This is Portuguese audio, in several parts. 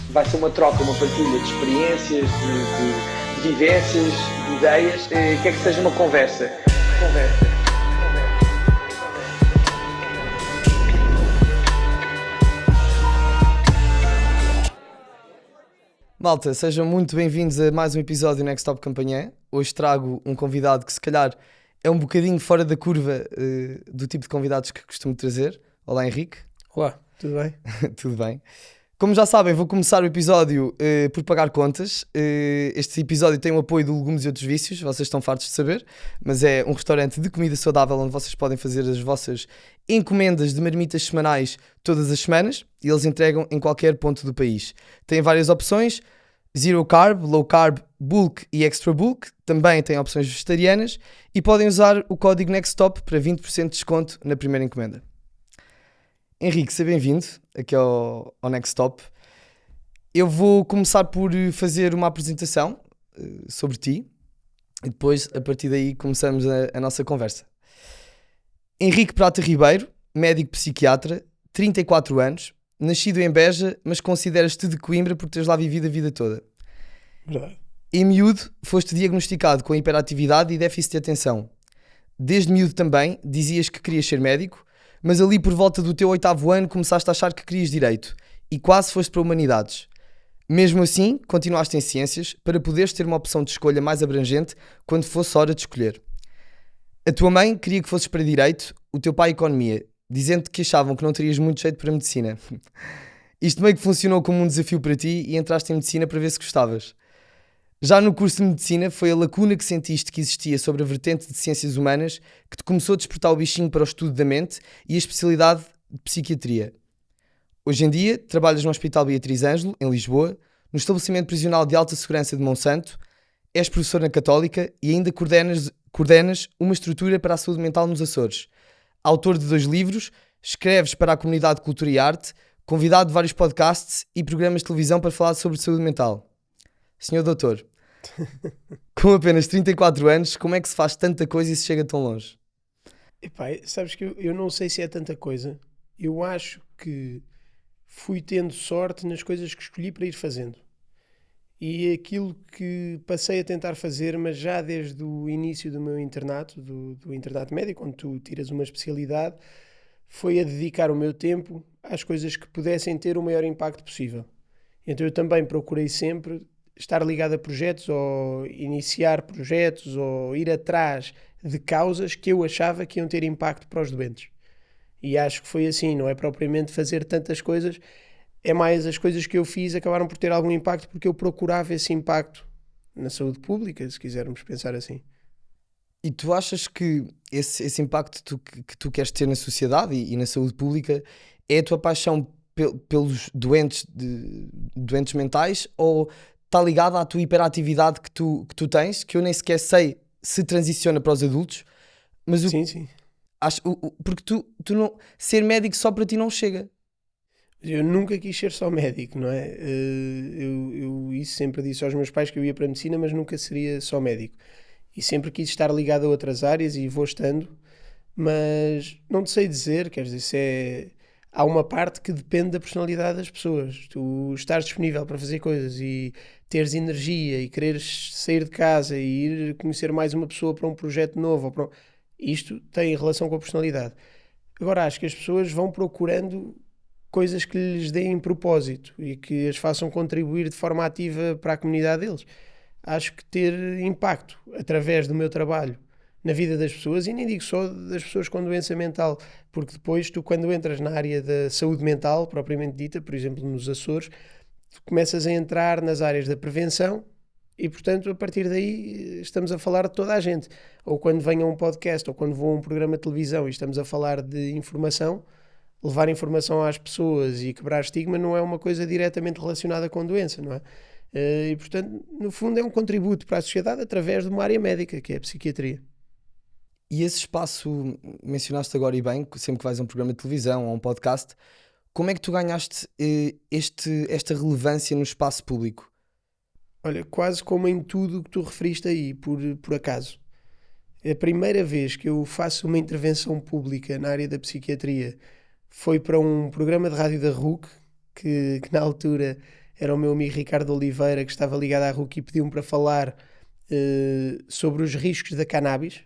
vai ser uma troca, uma partilha de experiências, de vivências, de ideias, quer que seja uma conversa. Malta, sejam muito bem-vindos a mais um episódio do Next Top Companhia. Hoje trago um convidado que se calhar é um bocadinho fora da curva do tipo de convidados que costumo trazer. Olá, Henrique. Olá, tudo bem? Tudo bem. Como já sabem, vou começar o episódio por pagar contas. Este episódio tem o apoio do Legumes e Outros Vícios, vocês estão fartos de saber, mas é um restaurante de comida saudável onde vocês podem fazer as vossas encomendas de marmitas semanais todas as semanas e eles entregam em qualquer ponto do país. Tem várias opções, zero carb, low carb, bulk e extra bulk. Também tem opções vegetarianas e podem usar o código NEXTTOP para 20% de desconto na primeira encomenda. Henrique, seja bem-vindo aqui ao Next Top. Eu vou começar por fazer uma apresentação sobre ti e depois, a partir daí, começamos a nossa conversa. Henrique Prata Ribeiro, médico psiquiatra, 34 anos, nascido em Beja, mas consideras-te de Coimbra por teres lá vivido a vida toda. Verdade. Em miúdo, foste diagnosticado com hiperatividade e déficit de atenção. Desde miúdo também, dizias que querias ser médico, mas ali por volta do teu 8º ano começaste a achar que querias direito e quase foste para humanidades. Mesmo assim, continuaste em ciências para poderes ter uma opção de escolha mais abrangente quando fosse hora de escolher. A tua mãe queria que fosses para direito, o teu pai economia, dizendo que achavam que não terias muito jeito para medicina. Isto meio que funcionou como um desafio para ti e entraste em medicina para ver se gostavas. Já no curso de medicina foi a lacuna que sentiste que existia sobre a vertente de ciências humanas que te começou a despertar o bichinho para o estudo da mente e a especialidade de psiquiatria. Hoje em dia trabalhas no Hospital Beatriz Ângelo, em Lisboa, no estabelecimento prisional de alta segurança de Monsanto, és professor na Católica e ainda coordenas uma estrutura para a saúde mental nos Açores. Autor de 2 livros, escreves para a comunidade de cultura e arte, convidado de vários podcasts e programas de televisão para falar sobre saúde mental. Senhor Doutor, com apenas 34 anos, como é que se faz tanta coisa e se chega tão longe? Epá, sabes que eu não sei se é tanta coisa. Eu acho que fui tendo sorte nas coisas que escolhi para ir fazendo. E aquilo que passei a tentar fazer, mas já desde o início do meu internato, do internato médico, onde tu tiras uma especialidade, foi a dedicar o meu tempo às coisas que pudessem ter o maior impacto possível. Então eu também procurei sempre estar ligado a projetos ou iniciar projetos ou ir atrás de causas que eu achava que iam ter impacto para os doentes. E acho que foi assim, não é propriamente fazer tantas coisas, é mais as coisas que eu fiz acabaram por ter algum impacto porque eu procurava esse impacto na saúde pública, se quisermos pensar assim. E tu achas que esse impacto que tu queres ter na sociedade e na saúde pública é a tua paixão pelos doentes mentais ou está ligado à tua hiperatividade que tu tens, que eu nem sequer sei se transiciona para os adultos, mas Sim. porque tu não, ser médico só para ti não chega. Eu nunca quis ser só médico, não é? Eu isso sempre disse aos meus pais que eu ia para a medicina, mas nunca seria só médico. E sempre quis estar ligado a outras áreas e vou estando, mas não te sei dizer, quer dizer, há uma parte que depende da personalidade das pessoas. Tu estares disponível para fazer coisas e teres energia e quereres sair de casa e ir conhecer mais uma pessoa para um projeto novo. Isto tem relação com a personalidade. Agora, acho que as pessoas vão procurando coisas que lhes deem propósito e que as façam contribuir de forma ativa para a comunidade deles. Acho que ter impacto através do meu trabalho na vida das pessoas, e nem digo só das pessoas com doença mental, porque depois tu, quando entras na área da saúde mental propriamente dita, por exemplo nos Açores, tu começas a entrar nas áreas da prevenção e portanto a partir daí estamos a falar de toda a gente, ou quando venha um podcast ou quando vou a um programa de televisão e estamos a falar de informação, levar informação às pessoas e quebrar estigma não é uma coisa diretamente relacionada com doença, não é? E portanto no fundo é um contributo para a sociedade através de uma área médica que é a psiquiatria. E esse espaço, mencionaste agora e bem, sempre que vais a um programa de televisão ou a um podcast, como é que tu ganhaste esta relevância no espaço público? Olha, quase como em tudo o que tu referiste aí, por acaso. A primeira vez que eu faço uma intervenção pública na área da psiquiatria foi para um programa de rádio da RUC, que na altura era o meu amigo Ricardo Oliveira, que estava ligado à RUC, e pediu-me para falar sobre os riscos da cannabis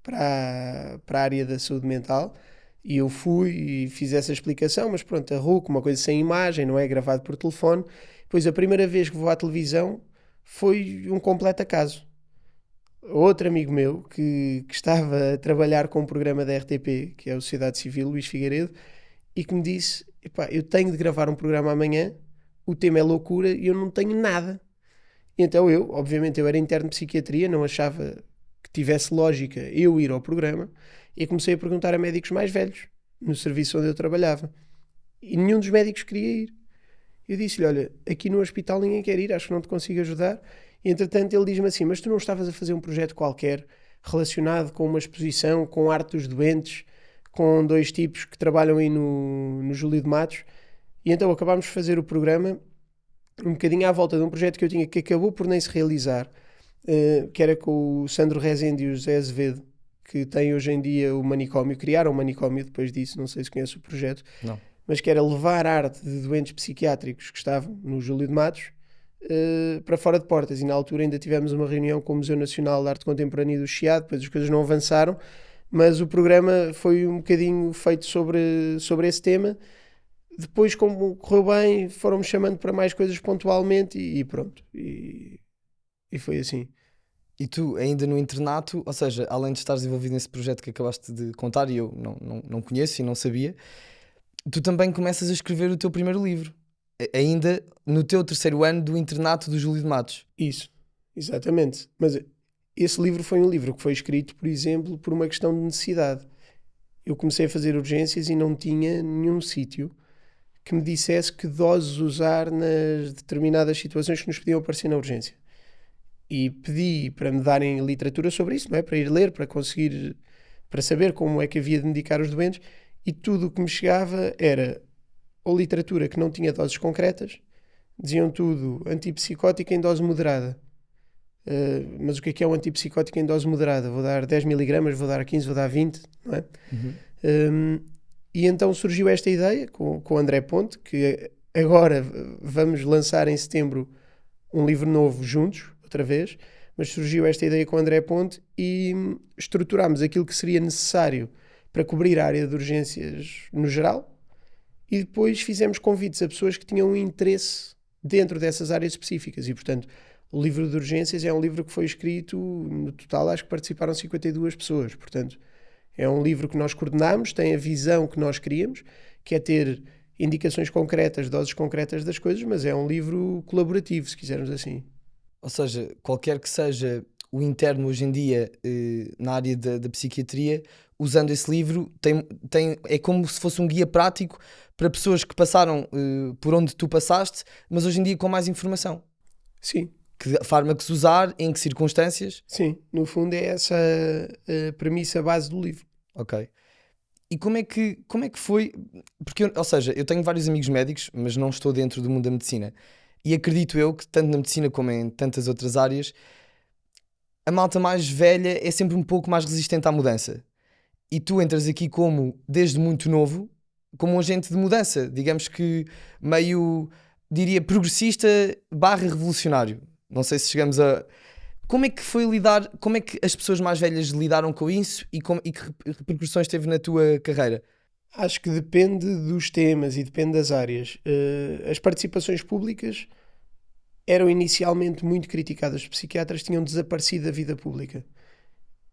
para a área da saúde mental. E eu fui e fiz essa explicação, mas pronto, a RUC, uma coisa sem imagem, não é gravado por telefone. Pois a primeira vez que vou à televisão foi um completo acaso. Outro amigo meu que estava a trabalhar com um programa da RTP, que é o Sociedade Civil, Luís Figueiredo, e que me disse: epá, eu tenho de gravar um programa amanhã, o tema é loucura e eu não tenho nada. E então eu, obviamente, eu era interno de psiquiatria, não achava que tivesse lógica eu ir ao programa, e comecei a perguntar a médicos mais velhos, no serviço onde eu trabalhava. E nenhum dos médicos queria ir. Eu disse-lhe: olha, aqui no hospital ninguém quer ir, acho que não te consigo ajudar. E entretanto ele diz-me assim: mas tu não estavas a fazer um projeto qualquer relacionado com uma exposição, com arte dos doentes, com 2 tipos que trabalham aí no Júlio de Matos? E então acabámos de fazer o programa um bocadinho à volta de um projeto que eu tinha, que acabou por nem se realizar, que era com o Sandro Rezende e o José Azevedo, que têm hoje em dia o manicômio, criaram o manicômio depois disso, não sei se conhece o projeto. Não. Mas que era levar arte de doentes psiquiátricos que estavam no Júlio de Matos para fora de portas. E na altura ainda tivemos uma reunião com o Museu Nacional de Arte Contemporânea do Chiado, depois as coisas não avançaram, mas o programa foi um bocadinho feito sobre esse tema. Depois, como correu bem, foram-me chamando para mais coisas pontualmente e pronto. E foi assim. E tu, ainda no internato, ou seja, além de estares envolvido nesse projeto que acabaste de contar e eu não conheço e não sabia, tu também começas a escrever o teu primeiro livro, ainda no teu 3º ano do internato do Júlio de Matos. Isso, exatamente. Mas esse livro foi um livro que foi escrito, por exemplo, por uma questão de necessidade. Eu comecei a fazer urgências e não tinha nenhum sítio que me dissesse que doses usar nas determinadas situações que nos podiam aparecer na urgência. E pedi para me darem literatura sobre isso, não é? Para ir ler, para conseguir, para saber como é que havia de medicar os doentes, e tudo o que me chegava era ou literatura que não tinha doses concretas, diziam tudo antipsicótico em dose moderada. Mas o que é um antipsicótico em dose moderada? Vou dar 10 miligramas, vou dar 15, vou dar 20, não é? E então surgiu esta ideia com o André Ponte, que agora vamos lançar em setembro um livro novo juntos, outra vez, mas surgiu esta ideia com o André Ponte e estruturámos aquilo que seria necessário para cobrir a área de urgências no geral, e depois fizemos convites a pessoas que tinham um interesse dentro dessas áreas específicas. E, portanto, o livro de urgências é um livro que foi escrito, no total acho que participaram 52 pessoas. Portanto, é um livro que nós coordenamos, tem a visão que nós queríamos, que é ter indicações concretas, doses concretas das coisas, mas é um livro colaborativo, se quisermos assim. Ou seja, qualquer que seja o interno hoje em dia na área da psiquiatria, usando esse livro, é como se fosse um guia prático para pessoas que passaram por onde tu passaste, mas hoje em dia com mais informação. Sim. Que fármacos usar, em que circunstâncias. Sim, no fundo é essa a premissa base do livro. Ok. E como é que foi? Porque, ou seja, eu tenho vários amigos médicos, mas não estou dentro do mundo da medicina. E acredito eu que tanto na medicina como em tantas outras áreas, a malta mais velha é sempre um pouco mais resistente à mudança. E tu entras aqui como, desde muito novo, como um agente de mudança. Digamos que meio, diria, progressista / revolucionário. Não sei se chegamos a... Como é que foi lidar, como é que as pessoas mais velhas lidaram com isso e que repercussões teve na tua carreira? Acho que depende dos temas e depende das áreas. As participações públicas eram inicialmente muito criticadas. Os psiquiatras tinham desaparecido da vida pública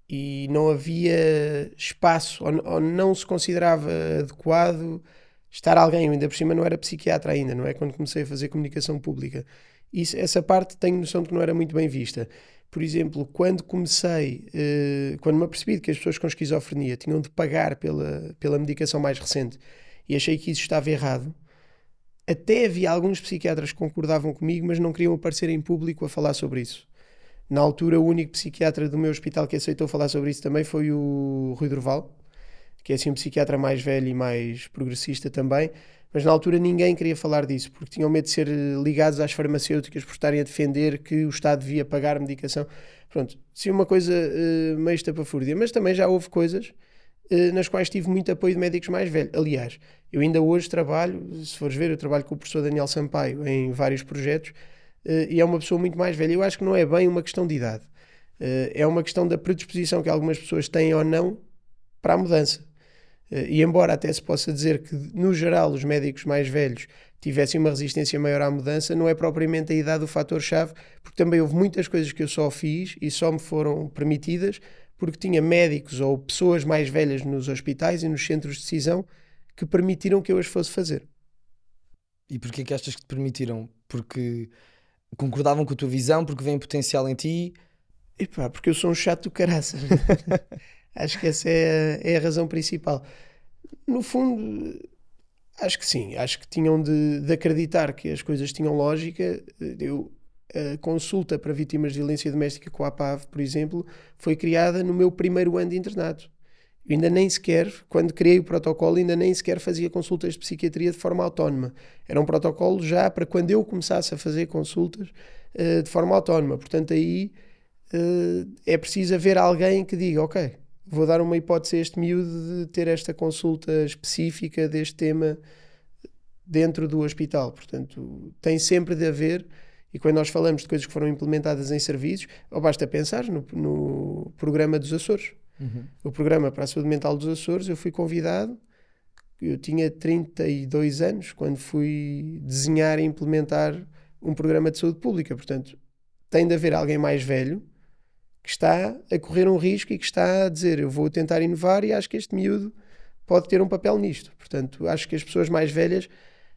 e não havia espaço, ou não se considerava adequado estar alguém. Eu ainda por cima não era psiquiatra ainda, não é? Quando comecei a fazer comunicação pública. Essa parte tenho noção de que não era muito bem vista. Por exemplo, quando comecei, quando me apercebi de que as pessoas com esquizofrenia tinham de pagar pela medicação mais recente e achei que isso estava errado, até havia alguns psiquiatras que concordavam comigo, mas não queriam aparecer em público a falar sobre isso. Na altura, o único psiquiatra do meu hospital que aceitou falar sobre isso também foi o Rui Durval, que é assim um psiquiatra mais velho e mais progressista também, mas na altura ninguém queria falar disso, porque tinham medo de ser ligados às farmacêuticas por estarem a defender que o Estado devia pagar medicação. Pronto, sim, uma coisa meio estapafúrdia, mas também já houve coisas nas quais tive muito apoio de médicos mais velhos. Aliás, eu ainda hoje trabalho, se fores ver, eu trabalho com o professor Daniel Sampaio em vários projetos, e é uma pessoa muito mais velha. Eu acho que não é bem uma questão de idade, é uma questão da predisposição que algumas pessoas têm ou não para a mudança. E embora até se possa dizer que, no geral, os médicos mais velhos tivessem uma resistência maior à mudança, não é propriamente a idade o fator-chave, porque também houve muitas coisas que eu só fiz e só me foram permitidas porque tinha médicos ou pessoas mais velhas nos hospitais e nos centros de decisão que permitiram que eu as fosse fazer. E porquê que achas que te permitiram? Porque concordavam com a tua visão, porque veem potencial em ti? E pá, porque eu sou um chato do caraças. Acho que essa é a razão principal. No fundo, acho que sim. Acho que tinham de acreditar que as coisas tinham lógica. A consulta para vítimas de violência doméstica com a APAV, por exemplo, foi criada no meu primeiro ano de internato. Eu ainda nem sequer, quando criei o protocolo, ainda nem sequer fazia consultas de psiquiatria de forma autónoma. Era um protocolo já para quando eu começasse a fazer consultas de forma autónoma. Portanto, aí é preciso haver alguém que diga, ok, vou dar uma hipótese a este miúdo de ter esta consulta específica deste tema dentro do hospital. Portanto, tem sempre de haver, e quando nós falamos de coisas que foram implementadas em serviços, basta pensar no programa dos Açores. O programa para a saúde mental dos Açores, eu fui convidado, eu tinha 32 anos quando fui desenhar e implementar um programa de saúde pública. Portanto, tem de haver alguém mais velho que está a correr um risco e que está a dizer, eu vou tentar inovar e acho que este miúdo pode ter um papel nisto. Portanto, acho que as pessoas mais velhas,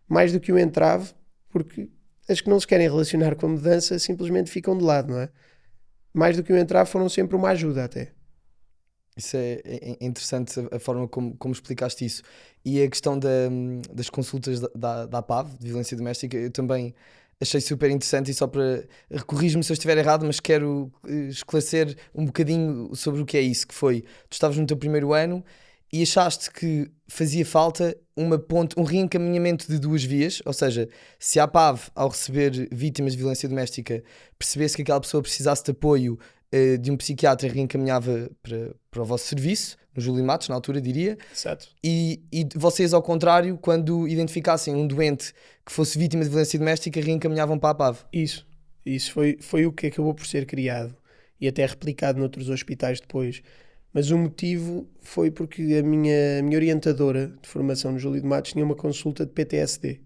mais do que um entrave, porque as que não se querem relacionar com a mudança simplesmente ficam de lado, não é? Mais do que um entrave, foram sempre uma ajuda até. Isso é interessante a forma como explicaste isso. E a questão das consultas da APAV, de violência doméstica, eu também achei super interessante. E só para corrige-me se eu estiver errado, mas quero esclarecer um bocadinho sobre o que é isso, que foi, tu estavas no teu primeiro ano e achaste que fazia falta uma ponte, um reencaminhamento de duas vias, ou seja, se a APAV, ao receber vítimas de violência doméstica, percebesse que aquela pessoa precisasse de apoio de um psiquiatra, reencaminhava para o vosso serviço, no Júlio de Matos, na altura, diria. Exato. E vocês, ao contrário, quando identificassem um doente que fosse vítima de violência doméstica, reencaminhavam para a APAV. Isso foi o que acabou por ser criado e até replicado noutros hospitais depois. Mas o motivo foi porque a minha orientadora de formação no Júlio de Matos tinha uma consulta de PTSD.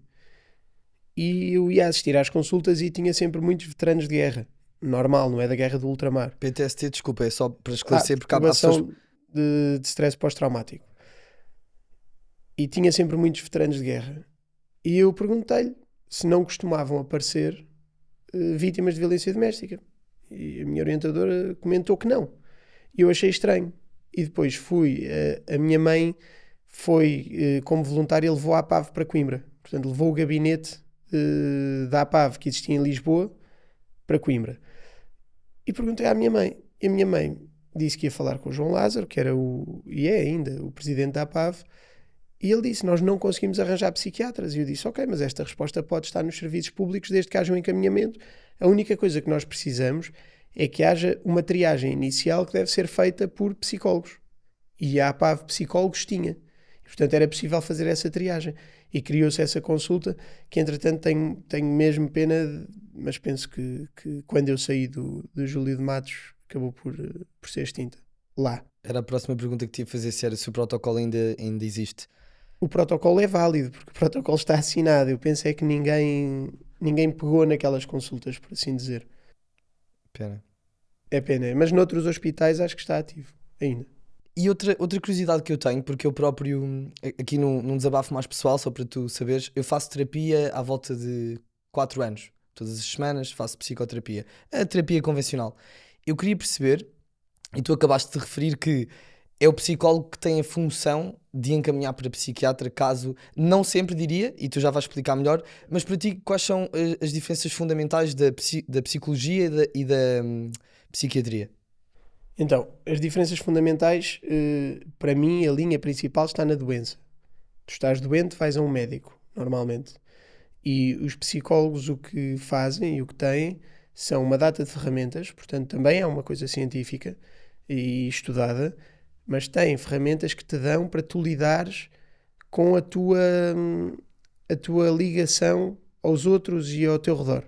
E eu ia assistir às consultas e tinha sempre muitos veteranos de guerra. Normal, não é da guerra do ultramar. PTSD, desculpa, é só para esclarecer, porque há pessoas... de stress pós-traumático. E tinha sempre muitos veteranos de guerra. E eu perguntei-lhe se não costumavam aparecer vítimas de violência doméstica. E a minha orientadora comentou que não. E eu achei estranho. E depois a minha mãe foi como voluntária, levou a APAV para Coimbra. Portanto, levou o gabinete da APAV que existia em Lisboa para Coimbra. E perguntei à minha mãe. E a minha mãe disse que ia falar com o João Lázaro, que era e é ainda o presidente da APAV, e ele disse, nós não conseguimos arranjar psiquiatras. E eu disse, ok, mas esta resposta pode estar nos serviços públicos desde que haja um encaminhamento. A única coisa que nós precisamos é que haja uma triagem inicial que deve ser feita por psicólogos. E a APAV psicólogos tinha. E, portanto, era possível fazer essa triagem. E criou-se essa consulta, que entretanto tenho mesmo pena, mas penso que quando eu saí do Júlio de Matos acabou por ser extinta. Lá. Era a próxima pergunta que te ia fazer, se o protocolo ainda existe. O protocolo é válido, porque o protocolo está assinado. Eu penso é que ninguém pegou naquelas consultas, por assim dizer. Pena. É pena, mas noutros hospitais acho que está ativo ainda. E outra curiosidade que eu tenho, porque eu próprio, aqui num desabafo mais pessoal, só para tu saberes, eu faço terapia à volta de 4 anos. Todas as semanas faço psicoterapia. A terapia convencional. Eu queria perceber, e tu acabaste de referir que é o psicólogo que tem a função de encaminhar para psiquiatra, caso, não sempre diria, e tu já vais explicar melhor, mas para ti quais são as diferenças fundamentais da psicologia e da psiquiatria? Então, as diferenças fundamentais, para mim, a linha principal está na doença. Tu estás doente, vais a um médico, normalmente. E os psicólogos o que fazem e o que têm são uma data de ferramentas, portanto também é uma coisa científica e estudada, mas tem ferramentas que te dão para tu lidares com a tua ligação aos outros e ao teu redor.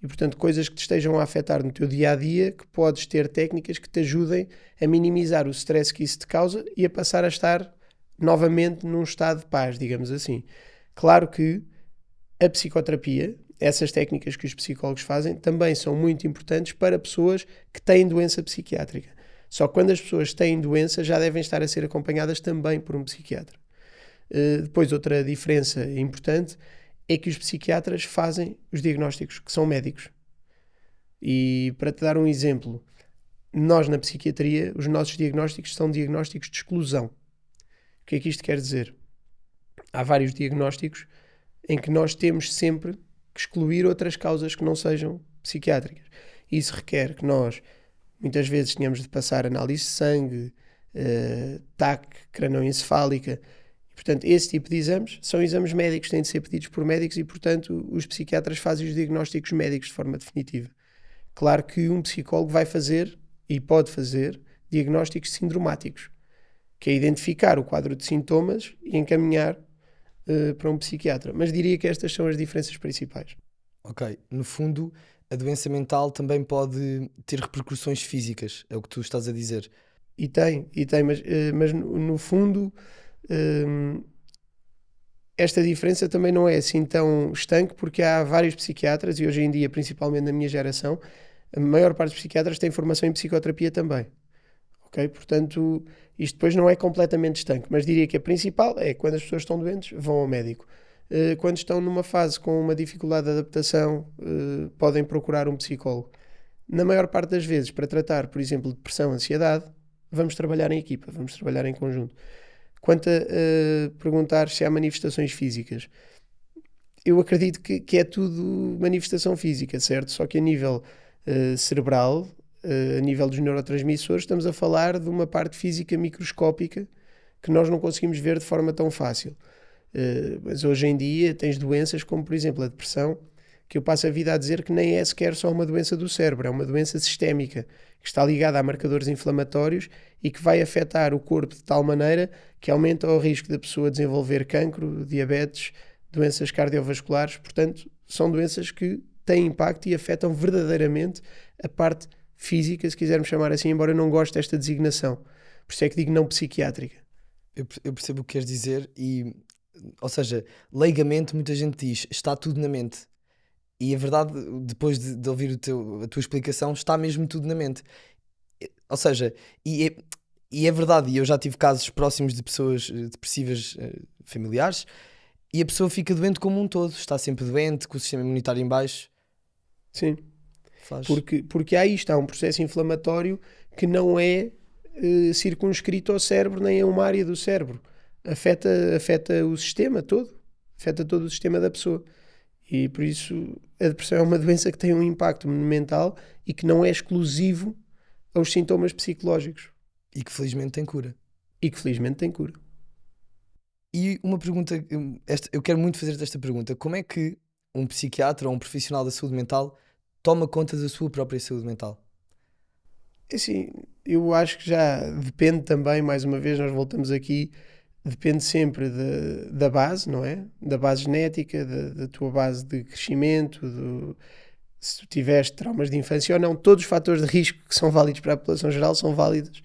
E, portanto, coisas que te estejam a afetar no teu dia-a-dia, que podes ter técnicas que te ajudem a minimizar o stress que isso te causa e a passar a estar novamente num estado de paz, digamos assim. Claro que a psicoterapia, essas técnicas que os psicólogos fazem, também são muito importantes para pessoas que têm doença psiquiátrica. Só que quando as pessoas têm doença, já devem estar a ser acompanhadas também por um psiquiatra. Depois, outra diferença importante é que os psiquiatras fazem os diagnósticos, que são médicos. E para te dar um exemplo, nós na psiquiatria, os nossos diagnósticos são diagnósticos de exclusão. O que é que isto quer dizer? Há vários diagnósticos em que nós temos sempre que excluir outras causas que não sejam psiquiátricas. Isso requer que nós, muitas vezes, tenhamos de passar análise de sangue, TAC crânioencefálica. Portanto, esse tipo de exames são exames médicos, têm de ser pedidos por médicos e, portanto, os psiquiatras fazem os diagnósticos médicos de forma definitiva. Claro que um psicólogo vai fazer, e pode fazer, diagnósticos sindromáticos, que é identificar o quadro de sintomas e encaminhar para um psiquiatra. Mas diria que estas são as diferenças principais. Ok, no fundo, a doença mental também pode ter repercussões físicas, é o que tu estás a dizer. E tem, mas no fundo... esta diferença também não é assim tão estanque, porque há vários psiquiatras, e hoje em dia, principalmente na minha geração, a maior parte dos psiquiatras tem formação em psicoterapia também. Ok? Portanto, isto depois não é completamente estanque, mas diria que a principal é quando as pessoas estão doentes, vão ao médico. Quando estão numa fase com uma dificuldade de adaptação, podem procurar um psicólogo. Na maior parte das vezes, para tratar, por exemplo, depressão, ansiedade, vamos trabalhar em equipa, vamos trabalhar em conjunto. Quanto a perguntar se há manifestações físicas, eu acredito que é tudo manifestação física, certo? Só que a nível cerebral, a nível dos neurotransmissores, estamos a falar de uma parte física microscópica que nós não conseguimos ver de forma tão fácil. Mas hoje em dia tens doenças como, por exemplo, a depressão, que eu passo a vida a dizer que nem é sequer só uma doença do cérebro, é uma doença sistémica, que está ligada a marcadores inflamatórios e que vai afetar o corpo de tal maneira que aumenta o risco da pessoa desenvolver cancro, diabetes, doenças cardiovasculares. Portanto, são doenças que têm impacto e afetam verdadeiramente a parte física, se quisermos chamar assim, embora eu não goste desta designação. Por isso é que digo não psiquiátrica. Eu percebo o que queres dizer e, ou seja, leigamente muita gente diz, está tudo na mente. E a verdade, depois de ouvir a tua explicação, está mesmo tudo na mente. Ou seja, e é verdade, e eu já tive casos próximos de pessoas depressivas familiares, e a pessoa fica doente como um todo, está sempre doente, com o sistema imunitário em baixo. Sim, porque há isto, há um processo inflamatório que não é circunscrito ao cérebro, nem a uma área do cérebro. Afeta o sistema todo, afeta todo o sistema da pessoa. E por isso a depressão é uma doença que tem um impacto mental e que não é exclusivo aos sintomas psicológicos. E que felizmente tem cura. E uma pergunta, eu quero muito fazer-te esta pergunta: como é que um psiquiatra ou um profissional da saúde mental toma conta da sua própria saúde mental? Assim, eu acho que já depende também, mais uma vez nós voltamos aqui, depende sempre da base, não é? Da base genética, da tua base de crescimento, se tu tiveste traumas de infância ou não. Todos os fatores de risco que são válidos para a população geral são válidos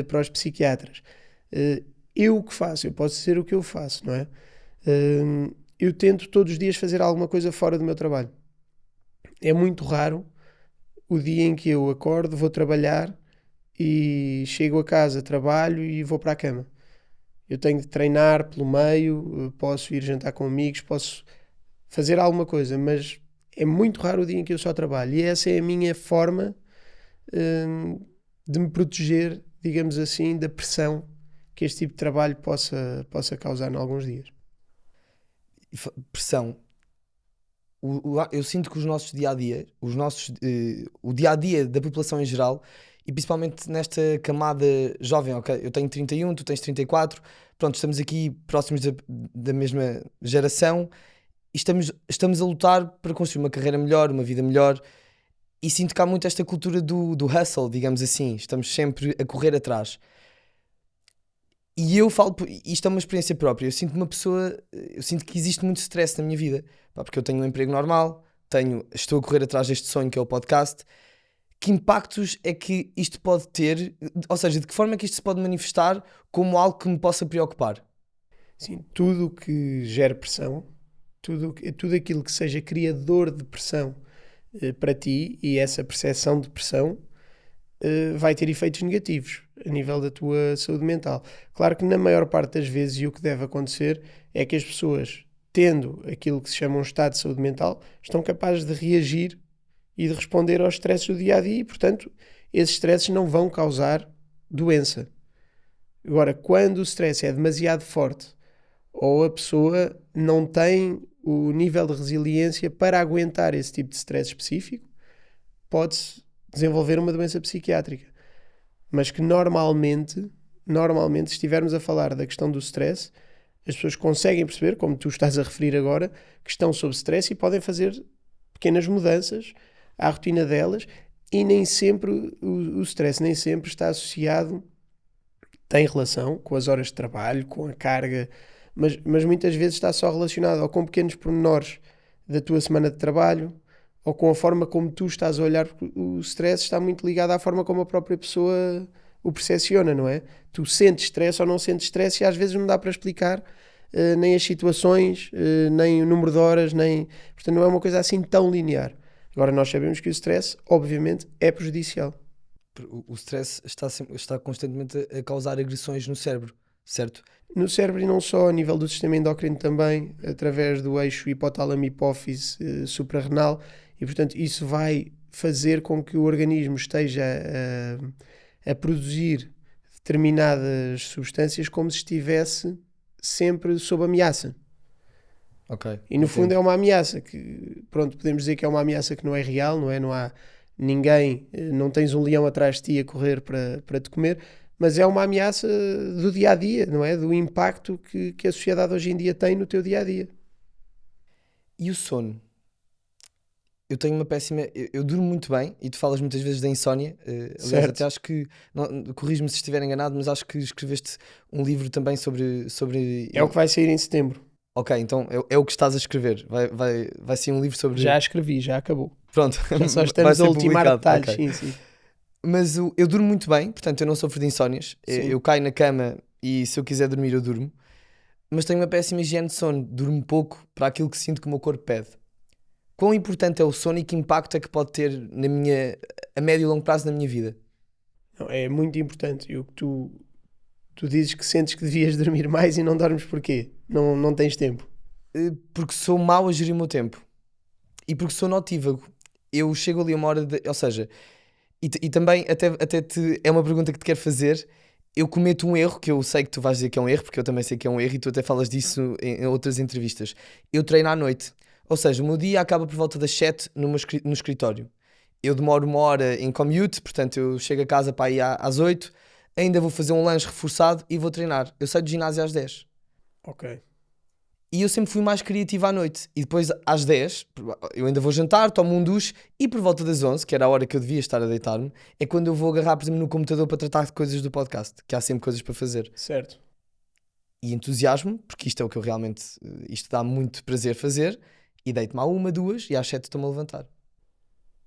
para os psiquiatras. Eu o que faço? Eu posso dizer o que eu faço, não é? Eu tento todos os dias fazer alguma coisa fora do meu trabalho. É muito raro o dia em que eu acordo, vou trabalhar e chego a casa, trabalho e vou para a cama. Eu tenho de treinar pelo meio, posso ir jantar com amigos, posso fazer alguma coisa, mas é muito raro o dia em que eu só trabalho. E essa é a minha forma de me proteger, digamos assim, da pressão que este tipo de trabalho possa causar em alguns dias. Pressão. Eu sinto que os nossos dia-a-dia, o dia-a-dia da população em geral, e principalmente nesta camada jovem, ok? Eu tenho 31, tu tens 34, pronto, estamos aqui próximos da mesma geração e estamos a lutar para construir uma carreira melhor, uma vida melhor, e sinto que há muito esta cultura do hustle, digamos assim, estamos sempre a correr atrás. E eu falo, isto é uma experiência própria. Eu sinto eu sinto que existe muito stress na minha vida, pá, porque eu tenho um emprego normal, estou a correr atrás deste sonho que é o podcast. Que impactos é que isto pode ter, ou seja, de que forma é que isto se pode manifestar como algo que me possa preocupar? Sim, tudo o que gere pressão, tudo aquilo que seja criador de pressão para ti, e essa percepção de pressão vai ter efeitos negativos a nível da tua saúde mental. Claro que na maior parte das vezes, e o que deve acontecer, é que as pessoas, tendo aquilo que se chama um estado de saúde mental, estão capazes de reagir e de responder aos stresses do dia a dia, e portanto esses stresses não vão causar doença. Agora, quando o stress é demasiado forte ou a pessoa não tem o nível de resiliência para aguentar esse tipo de stress específico, pode-se desenvolver uma doença psiquiátrica. Mas que normalmente, se estivermos a falar da questão do stress, as pessoas conseguem perceber, como tu estás a referir agora, que estão sob stress e podem fazer pequenas mudanças à rotina delas, e nem sempre o stress nem sempre está associado, tem relação com as horas de trabalho, com a carga, mas muitas vezes está só relacionado ou com pequenos pormenores da tua semana de trabalho, ou com a forma como tu estás a olhar, porque o stress está muito ligado à forma como a própria pessoa o percepciona, não é? Tu sentes stress ou não sentes stress, e às vezes não dá para explicar nem as situações, nem o número de horas, portanto não é uma coisa assim tão linear. Agora nós sabemos que o stress, obviamente, é prejudicial. O stress está constantemente a causar agressões no cérebro, certo? No cérebro, e não só, a nível do sistema endócrino também, através do eixo hipotálamo-hipófise suprarrenal, e portanto isso vai fazer com que o organismo esteja a produzir determinadas substâncias como se estivesse sempre sob ameaça. Ok. E no fundo é uma ameaça que, pronto, podemos dizer que é uma ameaça que não é real, não é? Não há ninguém, não tens um leão atrás de ti a correr para te comer, mas é uma ameaça do dia a dia, não é? Do impacto que a sociedade hoje em dia tem no teu dia a dia. E o sono? Eu tenho uma péssima. Eu durmo muito bem e tu falas muitas vezes da insónia. Aliás, Certo. até acho que. Corrijo-me se estiver enganado, mas acho que escreveste um livro também sobre. É o que vai sair em setembro. Ok, então é o que estás a escrever. Vai ser um livro sobre. Já escrevi, já acabou. Pronto, Já só vai estamos ser a ultimar publicado. detalhes. Ok. Sim, sim. Mas eu durmo muito bem, portanto eu não sofro de insónias. Sim. Eu caio na cama e se eu quiser dormir, eu durmo. Mas tenho uma péssima higiene de sono. Durmo pouco para aquilo que sinto que o meu corpo pede. Quão importante é o sono e que impacto é que pode ter a médio e longo prazo na minha vida? Não, é muito importante. E o que tu dizes que sentes que devias dormir mais e não dormes porquê? Não tens tempo. Porque sou mau a gerir o meu tempo. E porque sou notívago. Eu chego ali a uma hora de... Ou seja, e também é uma pergunta que te quero fazer. Eu cometo um erro, que eu sei que tu vais dizer que é um erro, porque eu também sei que é um erro, e tu até falas disso em outras entrevistas. Eu treino à noite. Ou seja, o meu dia acaba por volta das 7 no escritório. Eu demoro uma hora em commute, portanto eu chego a casa para ir às 8, ainda vou fazer um lanche reforçado e vou treinar. Eu saio do ginásio às 10. Ok. E eu sempre fui mais criativo à noite. E depois às 10, eu ainda vou jantar, tomo um duche, e por volta das 11, que era a hora que eu devia estar a deitar-me, é quando eu vou agarrar, por exemplo, no computador para tratar de coisas do podcast, que há sempre coisas para fazer. Certo. E entusiasmo, porque isto é o que eu realmente... Isto dá muito prazer fazer, e deito-me à 1, 2, e às 7 estou-me a levantar.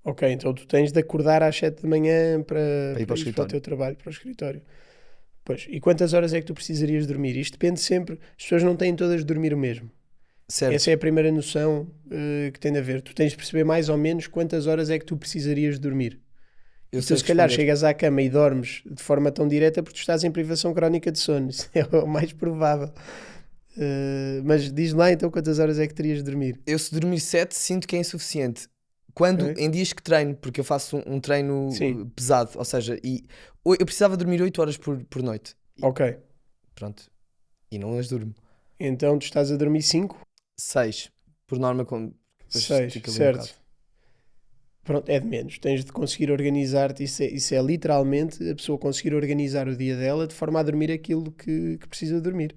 Ok, então tu tens de acordar às 7 da manhã para ir para o ir escritório. para o teu trabalho, para o escritório. Pois, e quantas horas é que tu precisarias dormir? Isto depende sempre, as pessoas não têm todas de dormir o mesmo. Certo. Essa é a primeira noção que tem de haver. Tu tens de perceber mais ou menos quantas horas é que tu precisarias de dormir. Eu E sei tu se calhar responder. chegas à cama e dormes de forma tão direta porque tu estás em privação crónica de sono. Isso é o mais provável. Mas diz lá então quantas horas é que terias de dormir. Eu se dormir 7 sinto que é insuficiente. Quando, Ok. em dias que treino, porque eu faço um treino Sim. pesado, ou seja, eu precisava dormir 8 horas por noite. Ok. Pronto. E não as durmo. Então tu estás a dormir 5? 6. Por norma, depois 6, fica ali um certo. bocado. Pronto, é de menos. Tens de conseguir organizar-te. Isso é literalmente a pessoa conseguir organizar o dia dela de forma a dormir aquilo que precisa dormir.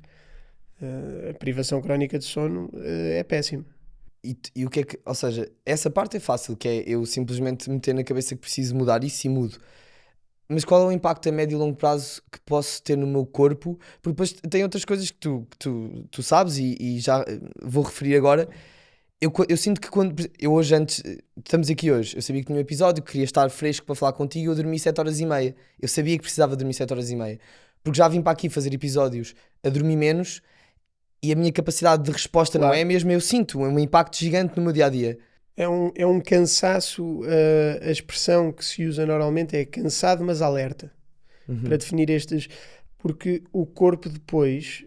A privação crónica de sono é péssima. E o que é que, ou seja, essa parte é fácil, que é eu simplesmente meter na cabeça que preciso mudar isso e mudo. Mas qual é o impacto a médio e longo prazo que posso ter no meu corpo? Porque depois tem outras coisas que tu sabes e já vou referir agora. Eu sinto que quando eu hoje antes, estamos aqui hoje, eu sabia que tinha um episódio, que queria estar fresco para falar contigo e eu dormi 7 horas e meia. Eu sabia que precisava dormir 7 horas e meia. Porque já vim para aqui fazer episódios a dormir menos e a minha capacidade de resposta não Claro. é a mesma. Eu sinto um impacto gigante no meu dia-a-dia. É um cansaço, a expressão que se usa normalmente é cansado mas alerta, para definir estes, porque o corpo depois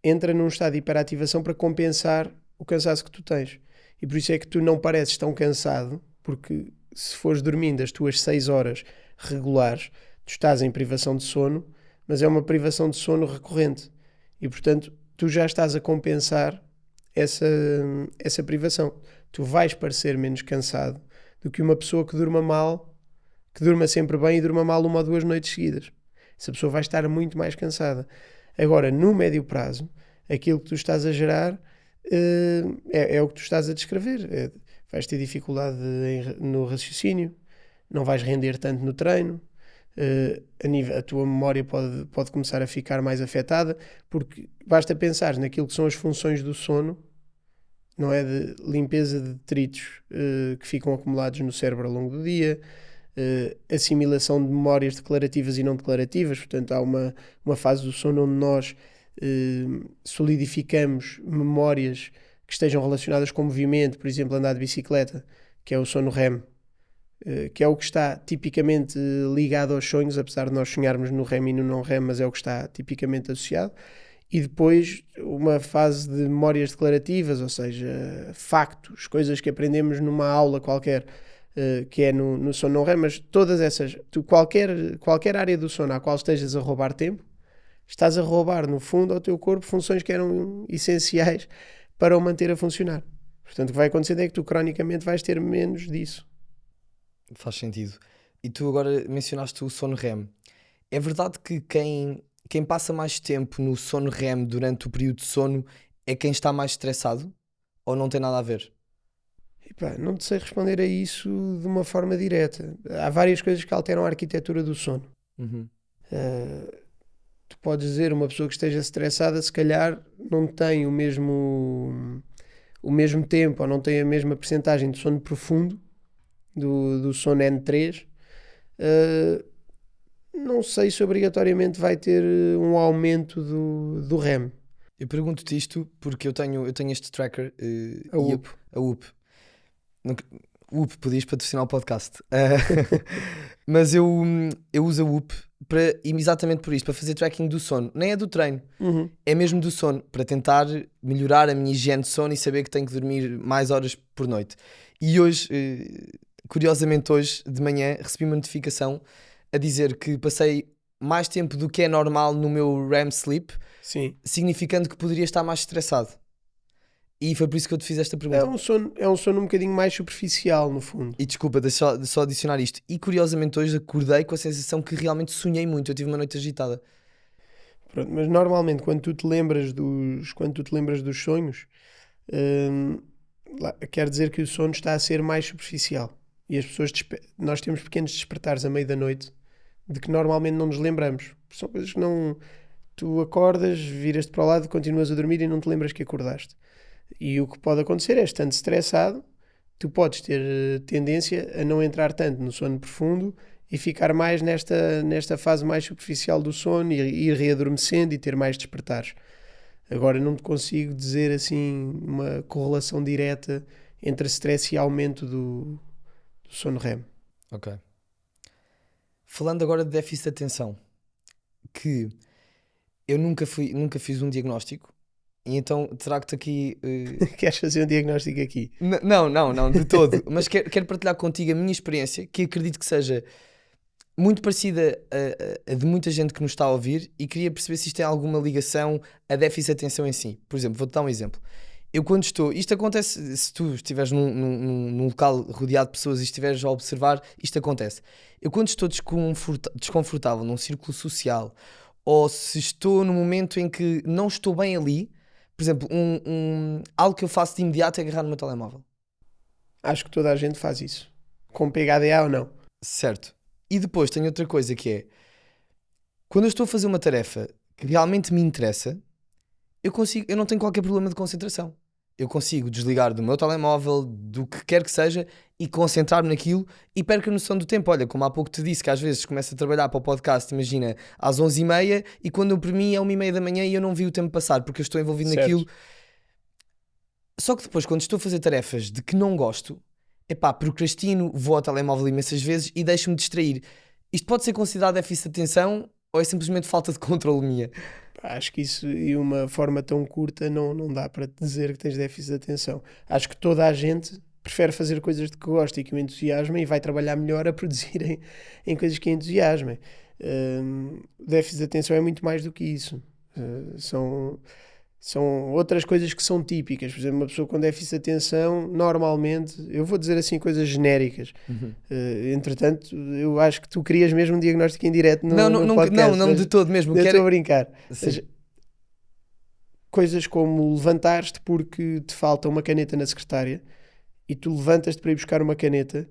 entra num estado de hiperativação para compensar o cansaço que tu tens. E por isso é que tu não pareces tão cansado, porque se fores dormindo as tuas 6 horas regulares, tu estás em privação de sono, mas é uma privação de sono recorrente. E portanto, tu já estás a compensar essa privação. Tu vais parecer menos cansado do que uma pessoa que durma mal, que durma sempre bem e durma mal 1 ou 2 noites seguidas. Essa pessoa vai estar muito mais cansada. Agora, no médio prazo, aquilo que tu estás a gerar é o que tu estás a descrever. Vais ter dificuldade no raciocínio, não vais render tanto no treino, a tua memória pode começar a ficar mais afetada, porque basta pensar naquilo que são as funções do sono, não é? De limpeza de detritos que ficam acumulados no cérebro ao longo do dia, assimilação de memórias declarativas e não declarativas. Portanto, há uma fase do sono onde nós solidificamos memórias que estejam relacionadas com movimento, por exemplo, andar de bicicleta, que é o sono REM, que é o que está tipicamente ligado aos sonhos, apesar de nós sonharmos no REM e no não REM, mas é o que está tipicamente associado. E depois uma fase de memórias declarativas, ou seja, factos, coisas que aprendemos numa aula qualquer, que é no sono não REM, mas todas essas, qualquer área do sono à qual estejas a roubar tempo, estás a roubar no fundo ao teu corpo funções que eram essenciais para o manter a funcionar. Portanto, o que vai acontecer é que tu cronicamente vais ter menos disso. Faz sentido. E tu agora mencionaste o sono REM. É verdade que quem passa mais tempo no sono REM durante o período de sono é quem está mais estressado? Ou não tem nada a ver? Epá, não te sei responder a isso de uma forma direta. Há várias coisas que alteram a arquitetura do sono. Tu podes dizer, uma pessoa que esteja estressada se calhar não tem o mesmo tempo ou não tem a mesma percentagem de sono profundo do sono N3. Não sei se obrigatoriamente vai ter um aumento do REM. Eu pergunto-te isto porque eu tenho este tracker, A Whoop. a Whoop. Whoop, podias patrocinar o podcast. Mas eu uso a Whoop exatamente por isto, para fazer tracking do sono. Nem é do treino, é mesmo do sono, para tentar melhorar a minha higiene de sono e saber que tenho que dormir mais horas por noite. E hoje, curiosamente hoje de manhã, recebi uma notificação a dizer que passei mais tempo do que é normal no meu REM sleep, Sim. significando que poderia estar mais estressado. E foi por isso que eu te fiz esta pergunta. É um sono um bocadinho mais superficial, no fundo. E desculpa, deixa só adicionar isto. E curiosamente hoje acordei com a sensação que realmente sonhei muito. Eu tive uma noite agitada. Pronto, mas normalmente quando tu te lembras dos sonhos, quer dizer que o sono está a ser mais superficial. E as pessoas, nós temos pequenos despertares à meia da noite de que normalmente não nos lembramos. São coisas que não... Tu acordas, viras-te para o lado, continuas a dormir e não te lembras que acordaste. E o que pode acontecer é, estando estressado, tu podes ter tendência a não entrar tanto no sono profundo e ficar mais nesta fase mais superficial do sono e ir readormecendo e ter mais despertares. Agora não te consigo dizer assim uma correlação direta entre stress e aumento do sono REM. Ok. Falando agora de déficit de atenção, que eu nunca fiz um diagnóstico, e então trago-te aqui... Queres fazer um diagnóstico aqui? Não, de todo. Mas quero partilhar contigo a minha experiência, que acredito que seja muito parecida a de muita gente que nos está a ouvir, e queria perceber se isto tem alguma ligação a déficit de atenção em si. Por exemplo, vou-te dar um exemplo. Eu quando estou... Isto acontece se tu estiveres num local rodeado de pessoas e estiveres a observar, isto acontece. Eu quando estou desconfortável num círculo social, ou se estou num momento em que não estou bem ali, por exemplo, algo que eu faço de imediato é agarrar no meu telemóvel. Acho que toda a gente faz isso. Com PHDA ou não. Certo. E depois tenho outra coisa que é, quando eu estou a fazer uma tarefa que realmente me interessa, eu não tenho qualquer problema de concentração. Eu consigo desligar do meu telemóvel, do que quer que seja, e concentrar-me naquilo e perco a noção do tempo. Olha, como há pouco te disse, que às vezes começo a trabalhar para o podcast, imagina, às 11h30 e quando eu por mim é 1h30 da manhã e eu não vi o tempo passar porque eu estou envolvido Certo. naquilo. Só que depois, quando estou a fazer tarefas de que não gosto, epá, procrastino, vou ao telemóvel imensas vezes e deixo-me distrair. Isto pode ser considerado déficit de atenção ou é simplesmente falta de controle minha? Acho que isso, e uma forma tão curta, não dá para te dizer que tens déficit de atenção. Acho que toda a gente prefere fazer coisas de que gosta e que o entusiasmem e vai trabalhar melhor a produzir em coisas que entusiasmem. Déficit de atenção é muito mais do que isso. São outras coisas que são típicas. Por exemplo, uma pessoa com déficit de atenção, normalmente, eu vou dizer assim coisas genéricas. Entretanto, eu acho que tu querias mesmo um diagnóstico em direto no podcast. Não, de todo mesmo. Eu estou a brincar. Sim. Mas, coisas como levantar-te porque te falta uma caneta na secretária e tu levantas-te para ir buscar uma caneta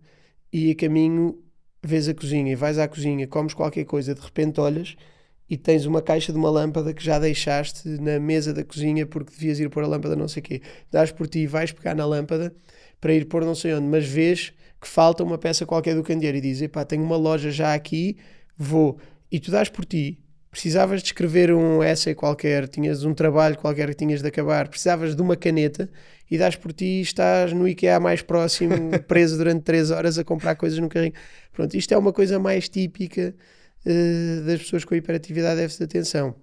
e a caminho vês a cozinha e vais à cozinha, comes qualquer coisa, de repente olhas e tens uma caixa de uma lâmpada que já deixaste na mesa da cozinha porque devias ir pôr a lâmpada não sei o quê. Dás por ti e vais pegar na lâmpada para ir pôr não sei onde, mas vês que falta uma peça qualquer do candeeiro e dizes, epá, tenho uma loja já aqui, vou. E tu dás por ti. Precisavas de escrever um essay qualquer, tinhas um trabalho qualquer que tinhas de acabar, precisavas de uma caneta e dás por ti e estás no IKEA mais próximo, preso durante 3 horas a comprar coisas no carrinho. Pronto, isto é uma coisa mais típica das pessoas com hiperatividade e déficit de atenção.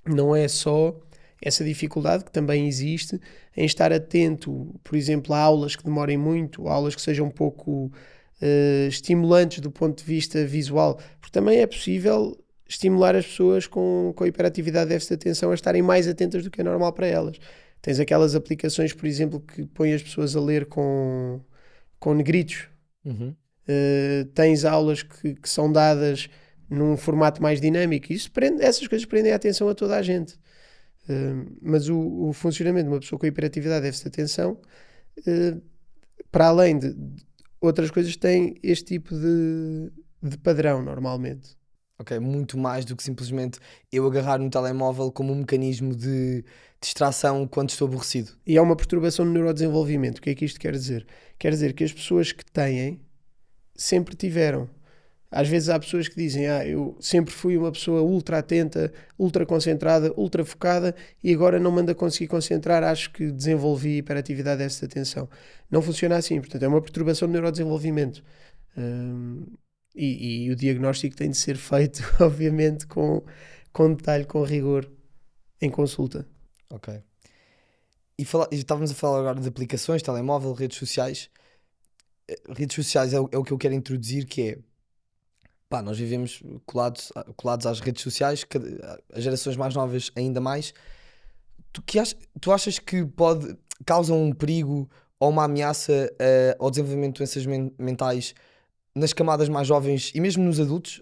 Não é só essa dificuldade, que também existe, em estar atento, por exemplo, a aulas que demorem muito, aulas que sejam um pouco estimulantes do ponto de vista visual, porque também é possível estimular as pessoas com hiperatividade e déficit de atenção a estarem mais atentas do que é normal para elas. Tens aquelas aplicações, por exemplo, que põem as pessoas a ler com negritos. Tens aulas que são dadas num formato mais dinâmico. Essas coisas prendem a atenção a toda a gente. Mas o funcionamento de uma pessoa com hiperatividade e déficit de atenção, para além de outras coisas, tem este tipo de padrão, normalmente. Ok, muito mais do que simplesmente eu agarrar no telemóvel como um mecanismo de distração quando estou aborrecido. E é uma perturbação no neurodesenvolvimento. O que é que isto quer dizer? Quer dizer que as pessoas que têm sempre tiveram. Às vezes há pessoas que dizem, eu sempre fui uma pessoa ultra atenta, ultra concentrada, ultra focada e agora não me ando a conseguir concentrar, acho que desenvolvi hiperatividade e déficit de atenção. Não funciona assim, portanto é uma perturbação do neurodesenvolvimento. E o diagnóstico tem de ser feito, obviamente, com detalhe, com rigor, em consulta. Ok. E estávamos a falar agora de aplicações, telemóvel, redes sociais. Redes sociais é o que eu quero introduzir, que é, pá, nós vivemos colados às redes sociais, as gerações mais novas ainda mais. Tu achas que causam um perigo ou uma ameaça ao desenvolvimento de doenças mentais nas camadas mais jovens e mesmo nos adultos?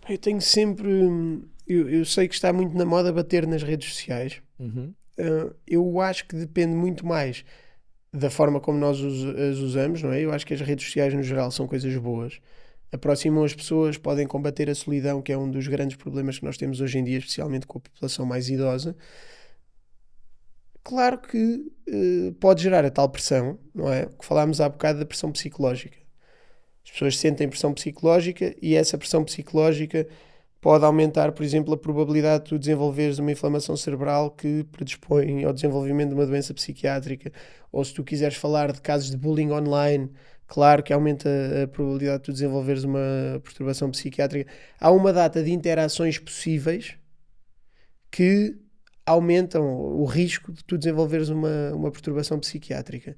Eu tenho sempre... Eu sei que está muito na moda bater nas redes sociais. Eu acho que depende muito mais da forma como nós as usamos, não é? Eu acho que as redes sociais no geral são coisas boas. Aproximam as pessoas, podem combater a solidão, que é um dos grandes problemas que nós temos hoje em dia, especialmente com a população mais idosa. Claro que pode gerar a tal pressão, não é? Que falámos há bocado da pressão psicológica. As pessoas sentem pressão psicológica e essa pressão psicológica pode aumentar, por exemplo, a probabilidade de tu desenvolveres uma inflamação cerebral que predispõe ao desenvolvimento de uma doença psiquiátrica. Ou se tu quiseres falar de casos de bullying online, claro que aumenta a probabilidade de tu desenvolveres uma perturbação psiquiátrica. Há uma data de interações possíveis que aumentam o risco de tu desenvolveres uma perturbação psiquiátrica.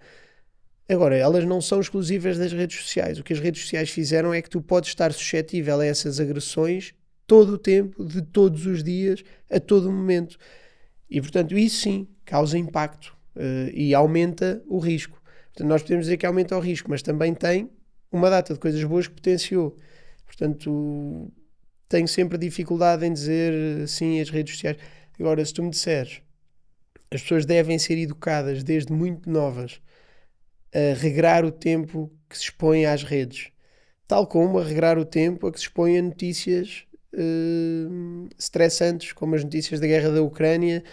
Agora, elas não são exclusivas das redes sociais. O que as redes sociais fizeram é que tu podes estar suscetível a essas agressões todo o tempo, de todos os dias, a todo o momento. E, portanto, isso sim causa impacto e aumenta o risco. Portanto, nós podemos dizer que aumenta o risco, mas também tem uma data de coisas boas que potenciou. Portanto, tenho sempre dificuldade em dizer sim as redes sociais. Agora, se tu me disseres, as pessoas devem ser educadas desde muito novas a regrar o tempo que se expõe às redes. tal como a regrar o tempo a que se expõe a notícias estressantes, como as notícias da guerra da Ucrânia,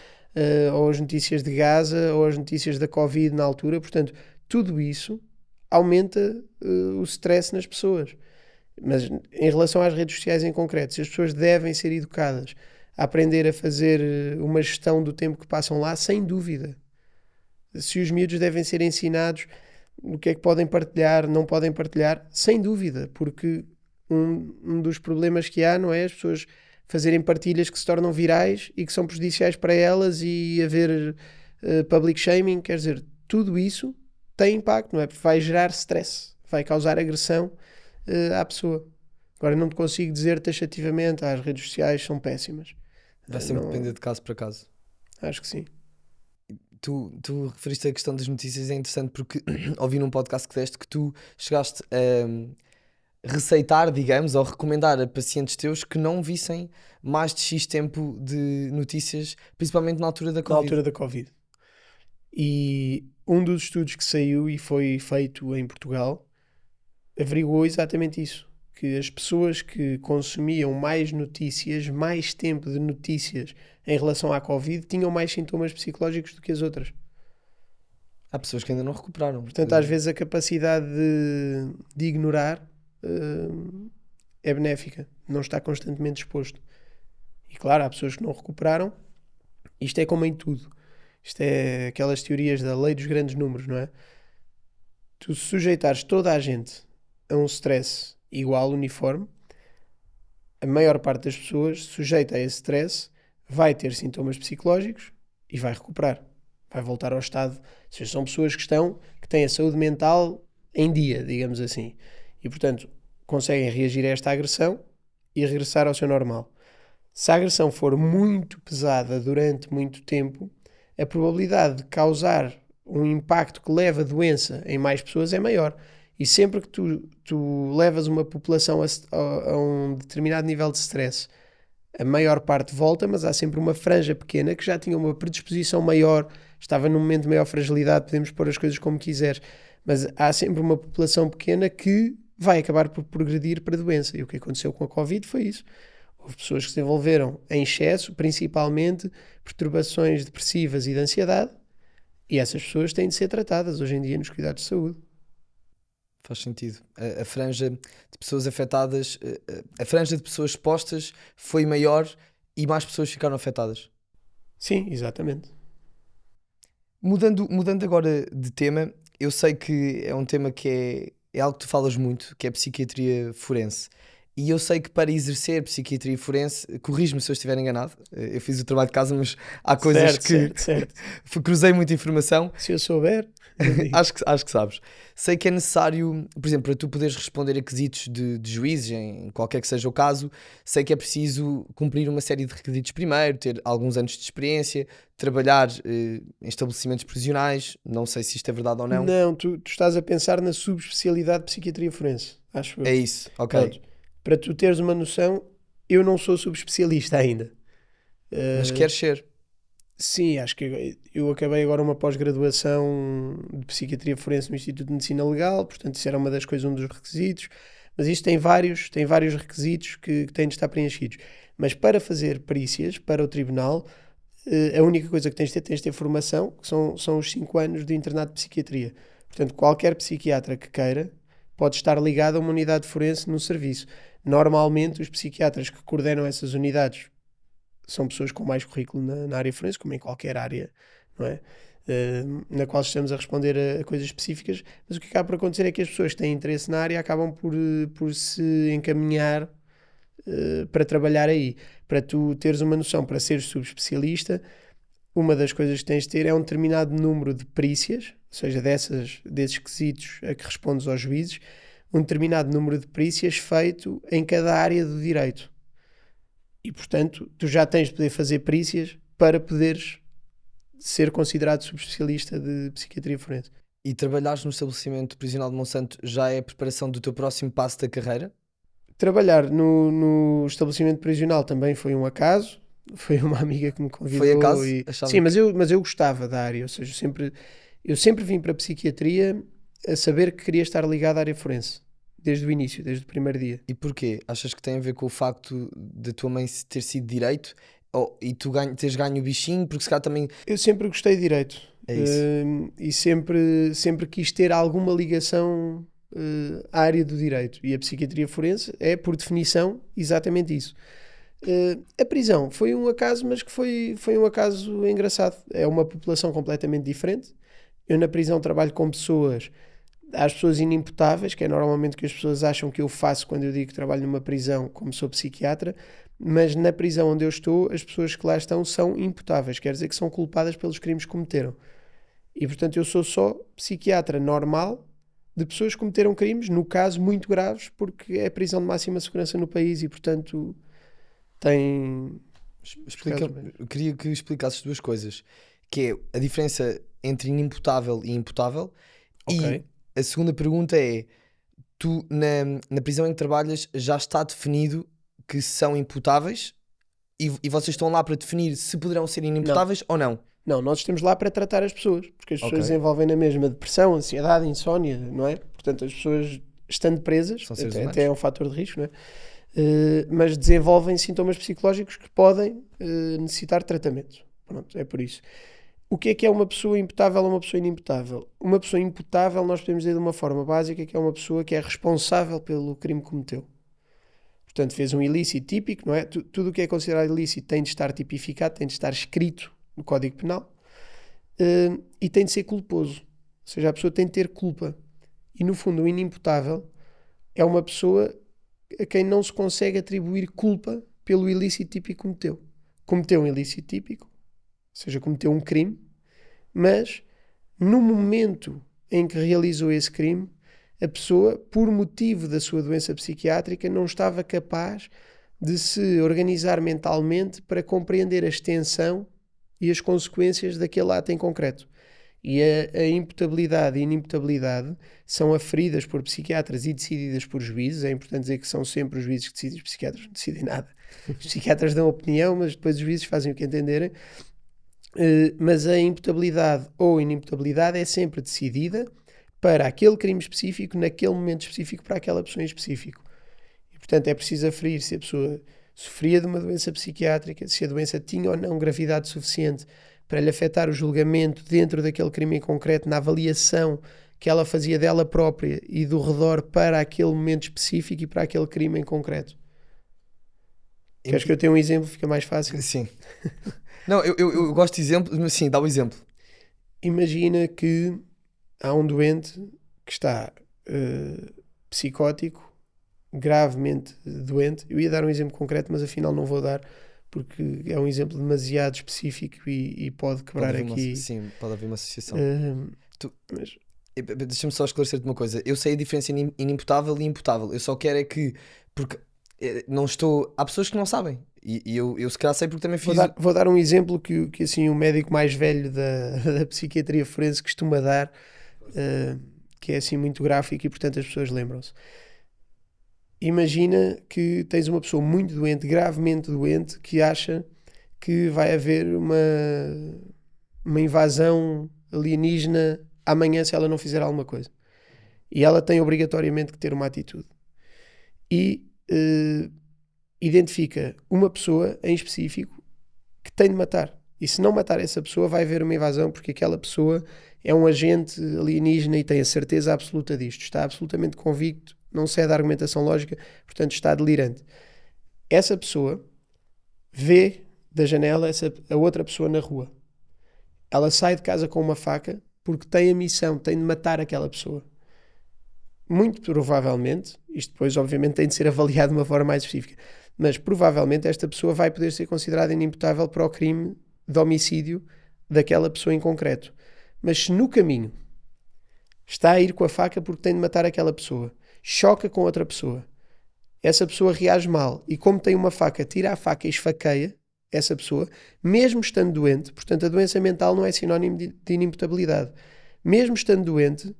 ou as notícias de Gaza, ou as notícias da Covid na altura. Portanto, tudo isso aumenta o stress nas pessoas. Mas em relação às redes sociais em concreto, se as pessoas devem ser educadas a aprender a fazer uma gestão do tempo que passam lá, sem dúvida. Se os miúdos devem ser ensinados o que é que podem partilhar, não podem partilhar, sem dúvida, porque um dos problemas que há, não é, as pessoas fazerem partilhas que se tornam virais e que são prejudiciais para elas, e haver public shaming, quer dizer, tudo isso tem impacto, não é? Porque vai gerar stress, vai causar agressão à pessoa. Agora não te consigo dizer taxativamente as redes sociais são péssimas. Vai sempre Não- depender de caso para caso. Acho que sim. Tu referiste a questão das notícias, é interessante porque ouvi num podcast que deste que tu chegaste a receitar, digamos, ou recomendar a pacientes teus que não vissem mais de X tempo de notícias, principalmente na altura da Na Covid. altura da Covid. E um dos estudos que saiu e foi feito em Portugal averiguou exatamente isso, que as pessoas que consumiam mais notícias, mais tempo de notícias em relação à Covid, tinham mais sintomas psicológicos do que as outras. Há pessoas que ainda não recuperaram. Portanto, às vezes a capacidade de ignorar é benéfica, não está constantemente exposto. E claro, há pessoas que não recuperaram. Isto é como em tudo. Isto é aquelas teorias da lei dos grandes números, não é? Tu sujeitares toda a gente a um stress igual, uniforme, a maior parte das pessoas sujeita a esse stress vai ter sintomas psicológicos e vai recuperar. Vai voltar ao estado. Ou seja, são pessoas que têm a saúde mental em dia, digamos assim. E, portanto, conseguem reagir a esta agressão e regressar ao seu normal. Se a agressão for muito pesada durante muito tempo, a probabilidade de causar um impacto que leva a doença em mais pessoas é maior. E sempre que tu levas uma população a um determinado nível de stress, a maior parte volta, mas há sempre uma franja pequena que já tinha uma predisposição maior, estava num momento de maior fragilidade, podemos pôr as coisas como quiseres, mas há sempre uma população pequena que vai acabar por progredir para a doença. E o que aconteceu com a Covid foi isso. Houve pessoas que se envolveram em excesso, principalmente perturbações depressivas e de ansiedade, e essas pessoas têm de ser tratadas hoje em dia nos cuidados de saúde. Faz sentido. A franja de pessoas afetadas, a franja de pessoas expostas foi maior e mais pessoas ficaram afetadas. Sim, exatamente. Mudando agora de tema, eu sei que é um tema que é algo que tu falas muito, que é a psiquiatria forense. E eu sei que para exercer psiquiatria forense, corrijo-me se eu estiver enganado, eu fiz o trabalho de casa, mas há coisas Certo. cruzei muita informação. Se eu souber, eu digo. Acho que sabes. Sei que é necessário, por exemplo, para tu poderes responder a quesitos de juízes, em qualquer que seja o caso, sei que é preciso cumprir uma série de requisitos primeiro, ter alguns anos de experiência, trabalhar em estabelecimentos prisionais, não sei se isto é verdade ou não. Não, tu estás a pensar na subespecialidade de psiquiatria forense, acho eu. É isso, ok. Pronto. Para tu teres uma noção, eu não sou subespecialista ainda. Mas queres ser? Sim, acho que eu acabei agora uma pós-graduação de psiquiatria forense no Instituto de Medicina Legal, portanto isso era uma das coisas, um dos requisitos, mas isto tem vários requisitos que têm de estar preenchidos. Mas para fazer perícias para o tribunal, a única coisa que tens de ter formação, que são os 5 anos de internato de psiquiatria. Portanto, qualquer psiquiatra que queira pode estar ligado a uma unidade forense no serviço. Normalmente, os psiquiatras que coordenam essas unidades são pessoas com mais currículo na área forense, como em qualquer área, não é? Na qual estamos a responder a coisas específicas, mas o que acaba por acontecer é que as pessoas que têm interesse na área acabam por se encaminhar para trabalhar aí. Para tu teres uma noção, para seres subespecialista, uma das coisas que tens de ter é um determinado número de perícias, ou seja, desses quesitos a que respondes aos juízes, um determinado número de perícias feito em cada área do direito. E, portanto, tu já tens de poder fazer perícias para poderes ser considerado subespecialista de psiquiatria forense. E trabalhares no estabelecimento prisional de Monsanto já é a preparação do teu próximo passo da carreira? Trabalhar no estabelecimento prisional também foi um acaso. Foi uma amiga que me convidou. Foi acaso? Sim, mas eu gostava da área. Ou seja, eu sempre vim para a psiquiatria a saber que queria estar ligado à área forense. desde o início, desde o primeiro dia. E porquê? Achas que tem a ver com o facto de tua mãe ter sido direito e tu teres ganho o bichinho? Porque se calhar também... Eu sempre gostei de direito. É isso. E sempre quis ter alguma ligação à área do direito. E a psiquiatria forense é, por definição, exatamente isso. A prisão foi um acaso, mas que foi um acaso engraçado. É uma população completamente diferente. Eu na prisão trabalho com pessoas, as pessoas inimputáveis, que é normalmente o que as pessoas acham que eu faço quando eu digo que trabalho numa prisão, como sou psiquiatra, mas na prisão onde eu estou, as pessoas que lá estão são imputáveis, quer dizer que são culpadas pelos crimes que cometeram. E portanto eu sou só psiquiatra normal de pessoas que cometeram crimes, no caso muito graves, porque é prisão de máxima segurança no país e portanto tem... Eu queria que explicasses duas coisas, que é a diferença entre inimputável e imputável. Ok. E a segunda pergunta é, tu na prisão em que trabalhas já está definido que são imputáveis e vocês estão lá para definir se poderão ser inimputáveis ou não? Não, nós estamos lá para tratar as pessoas, porque as pessoas Ok. desenvolvem na mesma depressão, ansiedade, insónia, não é? Portanto, as pessoas estando presas, São seres até é um fator de risco, não é? Mas desenvolvem sintomas psicológicos que podem necessitar de tratamento. Pronto, é por isso. O que é uma pessoa imputável ou uma pessoa inimputável? Uma pessoa imputável nós podemos dizer de uma forma básica que é uma pessoa que é responsável pelo crime que cometeu. Portanto, fez um ilícito típico, não é? Tudo o que é considerado ilícito tem de estar tipificado, tem de estar escrito no Código Penal e tem de ser culposo. Ou seja, a pessoa tem de ter culpa. E no fundo, o inimputável é uma pessoa a quem não se consegue atribuir culpa pelo ilícito típico que cometeu. Cometeu um ilícito típico, ou seja, cometeu um crime, mas no momento em que realizou esse crime, a pessoa, por motivo da sua doença psiquiátrica, não estava capaz de se organizar mentalmente para compreender a extensão e as consequências daquele ato em concreto. E a imputabilidade e a inimputabilidade são aferidas por psiquiatras e decididas por juízes. É importante dizer que são sempre os juízes que decidem, os psiquiatras não decidem nada. Os psiquiatras dão opinião, mas depois os juízes fazem o que entenderem. Mas a imputabilidade ou inimputabilidade é sempre decidida para aquele crime específico, naquele momento específico, para aquela pessoa em específico. E, portanto, é preciso aferir se a pessoa sofria de uma doença psiquiátrica, se a doença tinha ou não gravidade suficiente para lhe afetar o julgamento dentro daquele crime em concreto, na avaliação que ela fazia dela própria e do redor para aquele momento específico e para aquele crime em concreto. Queres que eu tenha um exemplo? Fica mais fácil. Sim. Não, eu gosto de exemplos, mas sim, dá o exemplo. Imagina que há um doente que está psicótico, gravemente doente. Eu ia dar um exemplo concreto, mas afinal não vou dar, porque é um exemplo demasiado específico e pode quebrar aqui. Sim, pode haver uma associação. Mas... Deixa-me só esclarecer-te uma coisa. Eu sei a diferença em inimputável e imputável. Eu só quero é que... Porque não estou... Há pessoas que não sabem. E eu se calhar sei porque também fiz... Vou dar um exemplo que assim, o médico mais velho da psiquiatria forense costuma dar, que é assim muito gráfico e portanto as pessoas lembram-se. Imagina que tens uma pessoa muito doente, gravemente doente, que acha que vai haver uma invasão alienígena amanhã se ela não fizer alguma coisa. E ela tem obrigatoriamente que ter uma atitude. E identifica uma pessoa em específico que tem de matar. E se não matar essa pessoa vai haver uma invasão porque aquela pessoa é um agente alienígena e tem a certeza absoluta disto. Está absolutamente convicto, não cede à argumentação lógica, portanto está delirante. Essa pessoa vê da janela a outra pessoa na rua. Ela sai de casa com uma faca porque tem a missão, tem de matar aquela pessoa. Muito provavelmente, isto depois obviamente tem de ser avaliado de uma forma mais específica, mas provavelmente esta pessoa vai poder ser considerada inimputável para o crime de homicídio daquela pessoa em concreto. Mas se no caminho está a ir com a faca porque tem de matar aquela pessoa, choca com outra pessoa, essa pessoa reage mal e como tem uma faca, tira a faca e esfaqueia essa pessoa, mesmo estando doente, portanto a doença mental não é sinónimo de inimputabilidade, mesmo estando doente,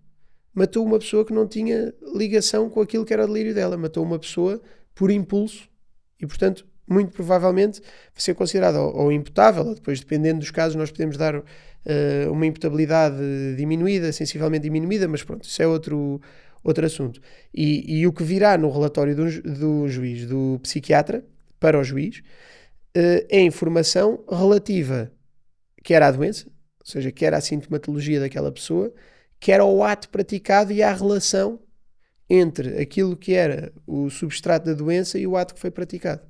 matou uma pessoa que não tinha ligação com aquilo que era o delírio dela, matou uma pessoa por impulso e portanto muito provavelmente vai ser considerada ou imputável, ou depois dependendo dos casos nós podemos dar uma imputabilidade diminuída, sensivelmente diminuída, mas pronto, isso é outro outro assunto. E o que virá no relatório do juiz, do psiquiatra, para o juiz, é informação relativa, quer à doença, ou seja, quer à sintomatologia daquela pessoa, quer ao ato praticado e à relação entre aquilo que era o substrato da doença e o ato que foi praticado.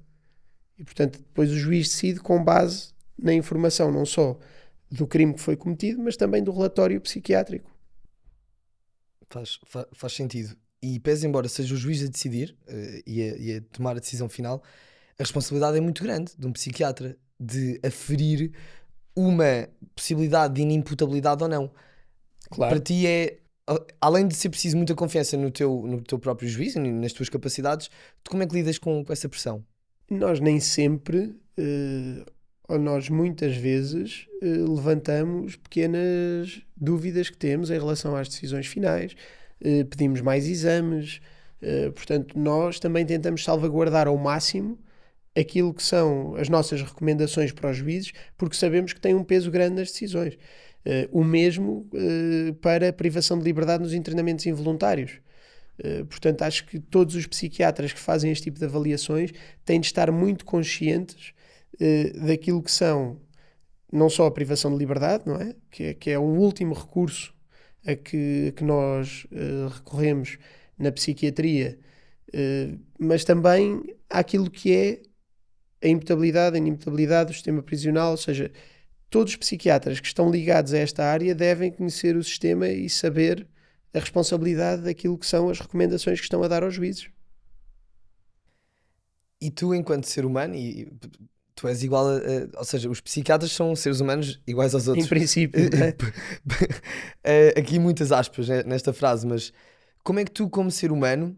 E, portanto, depois o juiz decide com base na informação não só do crime que foi cometido, mas também do relatório psiquiátrico. Faz sentido. E pese embora seja o juiz a decidir e a tomar a decisão final, a responsabilidade é muito grande de um psiquiatra de aferir uma possibilidade de inimputabilidade ou não. Claro. Para ti além de ser preciso muita confiança no teu próprio juízo, nas tuas capacidades, tu como é que lidas com essa pressão? Nós nem sempre, ou nós muitas vezes, levantamos pequenas dúvidas que temos em relação às decisões finais, pedimos mais exames, portanto nós também tentamos salvaguardar ao máximo aquilo que são as nossas recomendações para os juízes, porque sabemos que tem um peso grande nas decisões. O mesmo para a privação de liberdade nos internamentos involuntários. Portanto, acho que todos os psiquiatras que fazem este tipo de avaliações têm de estar muito conscientes daquilo que são não só a privação de liberdade, não é? Que é um último recurso a que nós recorremos na psiquiatria, mas também àquilo que é a imputabilidade, a inimputabilidade do sistema prisional, ou seja, todos os psiquiatras que estão ligados a esta área devem conhecer o sistema e saber a responsabilidade daquilo que são as recomendações que estão a dar aos juízes. E tu, enquanto ser humano, e tu és igual ou seja, os psiquiatras são seres humanos iguais aos outros. Em princípio, não é? Aqui muitas aspas nesta frase, mas como é que tu, como ser humano,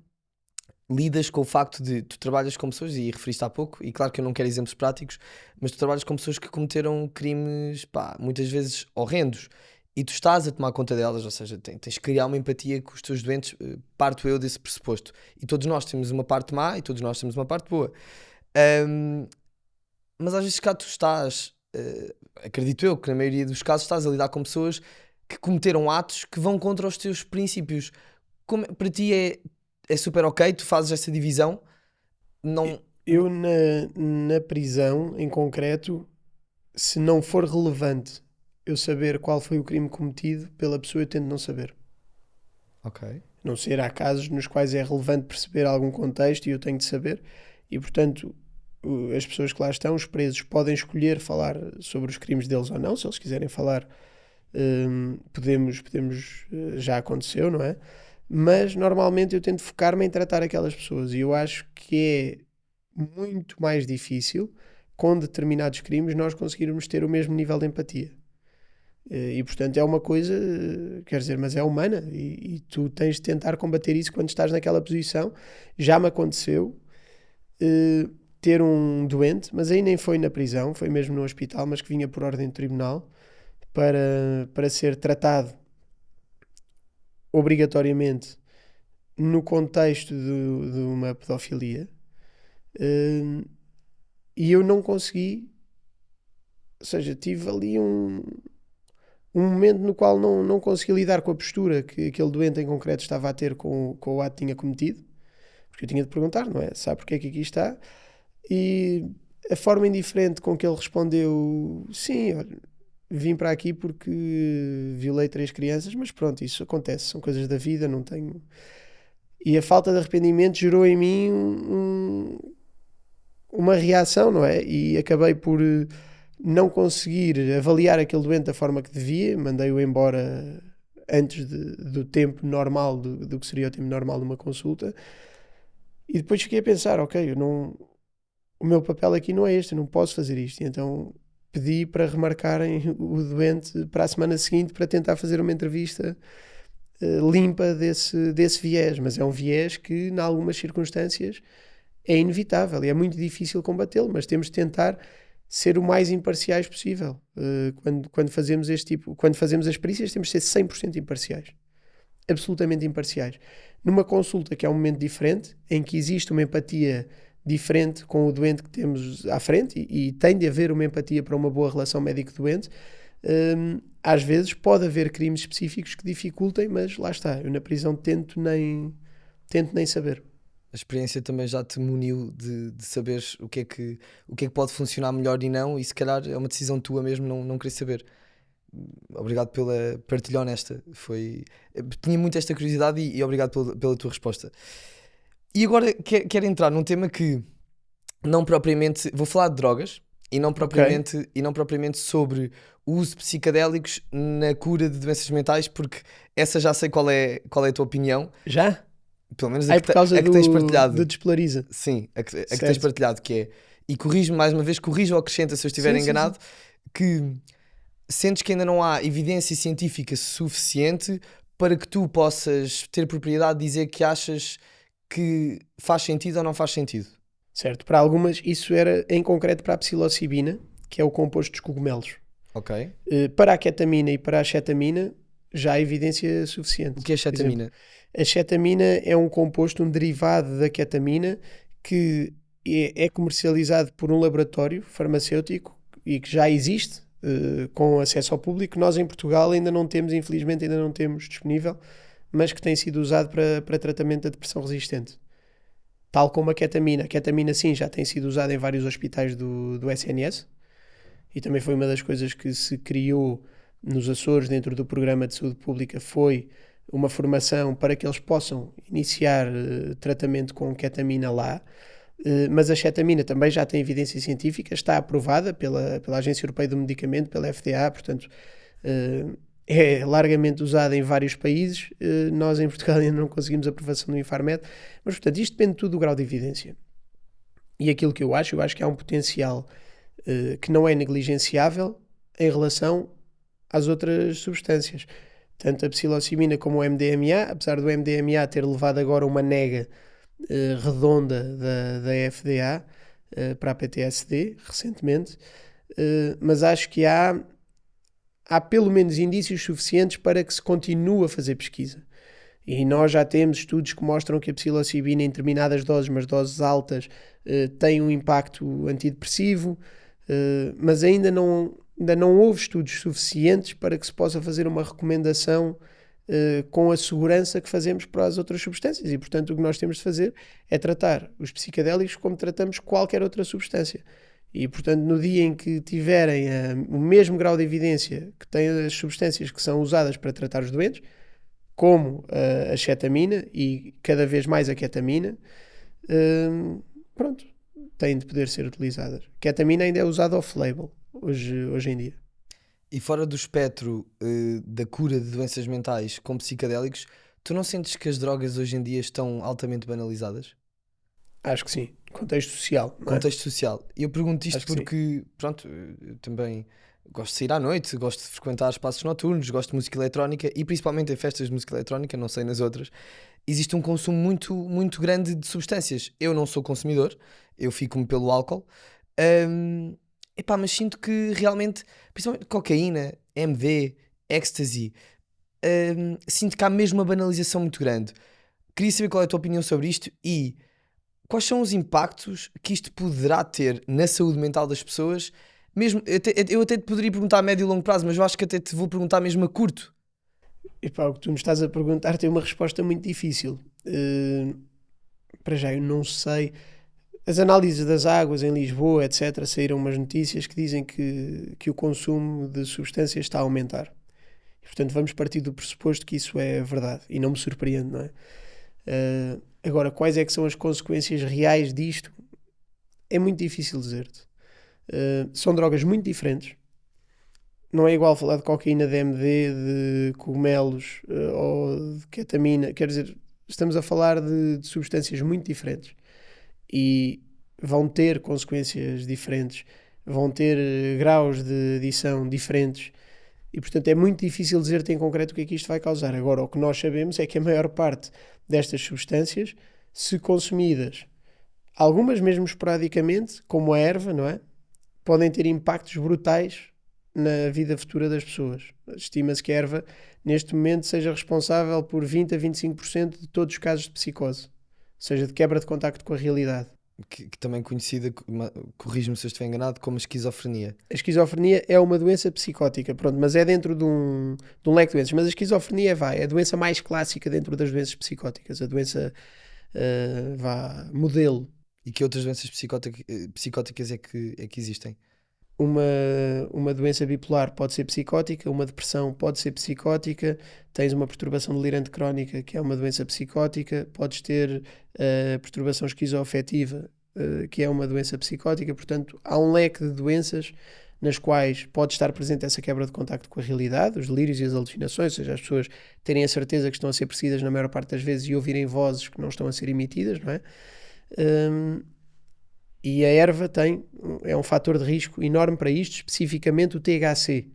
lidas com o facto de tu trabalhas com pessoas, e referiste há pouco, e claro que eu não quero exemplos práticos, mas tu trabalhas com pessoas que cometeram crimes, muitas vezes horrendos, e tu estás a tomar conta delas, ou seja, tens que criar uma empatia com os teus doentes, parto eu desse pressuposto. E todos nós temos uma parte má e todos nós temos uma parte boa. Mas às vezes cá tu estás, acredito eu que na maioria dos casos estás a lidar com pessoas que cometeram atos que vão contra os teus princípios. Para ti é super ok, tu fazes essa divisão? Não... Eu na prisão, em concreto, se não for relevante eu saber qual foi o crime cometido pela pessoa, eu tento não saber. Ok. Não ser, há casos nos quais é relevante perceber algum contexto e eu tenho de saber, e portanto as pessoas que lá estão, os presos, podem escolher falar sobre os crimes deles ou não. Se eles quiserem falar, podemos, já aconteceu, não é? Mas normalmente eu tento focar-me em tratar aquelas pessoas, e eu acho que é muito mais difícil com determinados crimes nós conseguirmos ter o mesmo nível de empatia. E portanto é uma coisa, quer dizer, mas é humana, e tu tens de tentar combater isso quando estás naquela posição. Já me aconteceu ter um doente, mas aí nem foi na prisão, foi mesmo no hospital, mas que vinha por ordem do tribunal para ser tratado obrigatoriamente no contexto de uma pedofilia, e eu não consegui, ou seja, tive ali um momento no qual não consegui lidar com a postura que aquele doente em concreto estava a ter com o ato que tinha cometido, porque eu tinha de perguntar, não é? Sabe porque é que aqui está? E a forma indiferente com que ele respondeu, sim, olha, vim para aqui porque violei 3 crianças, mas pronto, isso acontece, são coisas da vida, não tenho... E a falta de arrependimento gerou em mim uma reação, não é? E acabei por não conseguir avaliar aquele doente da forma que devia, mandei-o embora antes do tempo normal, do que seria o tempo normal de uma consulta, e depois fiquei a pensar, ok, o meu papel aqui não é este, eu não posso fazer isto, e então pedi para remarcarem o doente para a semana seguinte para tentar fazer uma entrevista limpa desse viés, mas é um viés que, em algumas circunstâncias, é inevitável e é muito difícil combatê-lo, mas temos de tentar ser o mais imparciais possível. Quando fazemos quando fazemos as perícias, temos de ser 100% imparciais, absolutamente imparciais. Numa consulta que é um momento diferente, em que existe uma empatia diferente com o doente que temos à frente, e tem de haver uma empatia para uma boa relação médico-doente, Às vezes pode haver crimes específicos que dificultem, mas lá está, eu na prisão tento nem saber. A experiência também já te muniu de saberes o que é que pode funcionar melhor e não, e se calhar é uma decisão tua mesmo não querer saber. Obrigado pela partilha honesta. Tinha muito esta curiosidade e obrigado pela tua resposta. E agora quero entrar num tema que não propriamente. Vou falar de drogas e não propriamente sobre o uso de psicadélicos na cura de doenças mentais, porque essa já sei qual é a tua opinião. Já? Pelo menos Por causa que tens partilhado. do Despolariza. Sim, a que tens partilhado, que é. E corrijo-me mais uma vez, ou acrescenta se eu estiver enganado, que sentes que ainda não há evidência científica suficiente para que tu possas ter propriedade de dizer que achas que faz sentido ou não faz sentido. Certo, para algumas isso era em concreto para a psilocibina, que é o composto dos cogumelos. Ok. Para a ketamina e para a acetamina já há evidência suficiente. O que é acetamina? A acetamina é um composto, um derivado da ketamina que é comercializado por um laboratório farmacêutico e que já existe com acesso ao público. Nós em Portugal infelizmente ainda não temos disponível, mas que tem sido usado para tratamento da depressão resistente. Tal como a ketamina. A ketamina sim já tem sido usada em vários hospitais do SNS e também foi uma das coisas que se criou nos Açores dentro do programa de saúde pública, foi uma formação para que eles possam iniciar tratamento com ketamina lá. Mas a acetamina também já tem evidência científica, está aprovada pela Agência Europeia do Medicamento, pela FDA, portanto é largamente usada em vários países. Nós em Portugal ainda não conseguimos aprovação do Infarmed, mas portanto isto depende tudo do grau de evidência. E aquilo que eu acho que há um potencial que não é negligenciável em relação às outras substâncias. Tanto a psilocibina como o MDMA, apesar do MDMA ter levado agora uma nega redonda da FDA para a PTSD recentemente, mas acho que há pelo menos indícios suficientes para que se continue a fazer pesquisa. E nós já temos estudos que mostram que a psilocibina em determinadas doses, mas doses altas, tem um impacto antidepressivo, mas ainda não houve estudos suficientes para que se possa fazer uma recomendação com a segurança que fazemos para as outras substâncias. E, portanto, o que nós temos de fazer é tratar os psicadélicos como tratamos qualquer outra substância. E, portanto, no dia em que tiverem o mesmo grau de evidência que têm as substâncias que são usadas para tratar os doentes, como a acetamina e cada vez mais a ketamina, pronto, têm de poder ser utilizadas. A ketamina ainda é usada off-label hoje em dia. E fora do espectro da cura de doenças mentais com psicadélicos, tu não sentes que as drogas hoje em dia estão altamente banalizadas? Acho que sim. Contexto social. Contexto social. E eu pergunto isto Acho que porque, pronto, eu também gosto de sair à noite, gosto de frequentar espaços noturnos, gosto de música eletrónica e principalmente em festas de música eletrónica, não sei nas outras, existe um consumo muito, muito grande de substâncias. Eu não sou consumidor, eu fico-me pelo álcool, mas sinto que realmente, principalmente cocaína, MD, ecstasy, sinto que há mesmo uma banalização muito grande. Queria saber qual é a tua opinião sobre isto e quais são os impactos que isto poderá ter na saúde mental das pessoas. Mesmo, eu até te poderia perguntar a médio e longo prazo, mas eu acho que até te vou perguntar mesmo a curto. O que tu me estás a perguntar tem uma resposta muito difícil. Para já eu não sei. As análises das águas em Lisboa, etc., saíram umas notícias que dizem que o consumo de substâncias está a aumentar. E, portanto, vamos partir do pressuposto que isso é verdade. E não me surpreende, não é? Agora, quais é que são as consequências reais disto? É muito difícil dizer-te. São drogas muito diferentes. Não é igual falar de cocaína, de MD, de cogumelos ou de ketamina. Quer dizer, estamos a falar de substâncias muito diferentes. E vão ter consequências diferentes, vão ter graus de adição diferentes e, portanto, é muito difícil dizer-te em concreto o que é que isto vai causar. Agora, o que nós sabemos é que a maior parte destas substâncias, se consumidas, algumas mesmo esporadicamente, como a erva, não é? Podem ter impactos brutais na vida futura das pessoas. Estima-se que a erva, neste momento, seja responsável por 20 a 25% de todos os casos de psicose. Ou seja, de quebra de contacto com a realidade. que também conhecida, corrijo-me se eu estiver enganado, como a esquizofrenia. A esquizofrenia é uma doença psicótica, pronto, mas é dentro de um leque de doenças. Mas a esquizofrenia é a doença mais clássica dentro das doenças psicóticas, a doença modelo. E que outras doenças psicóticas é que existem? Uma doença bipolar pode ser psicótica, uma depressão pode ser psicótica, tens uma perturbação delirante crónica, que é uma doença psicótica, podes ter perturbação esquizoafetiva, que é uma doença psicótica. Portanto, há um leque de doenças nas quais pode estar presente essa quebra de contacto com a realidade, os delírios e as alucinações, ou seja, as pessoas terem a certeza que estão a ser perseguidas na maior parte das vezes e ouvirem vozes que não estão a ser emitidas, não é? E a erva é um fator de risco enorme para isto, especificamente o THC,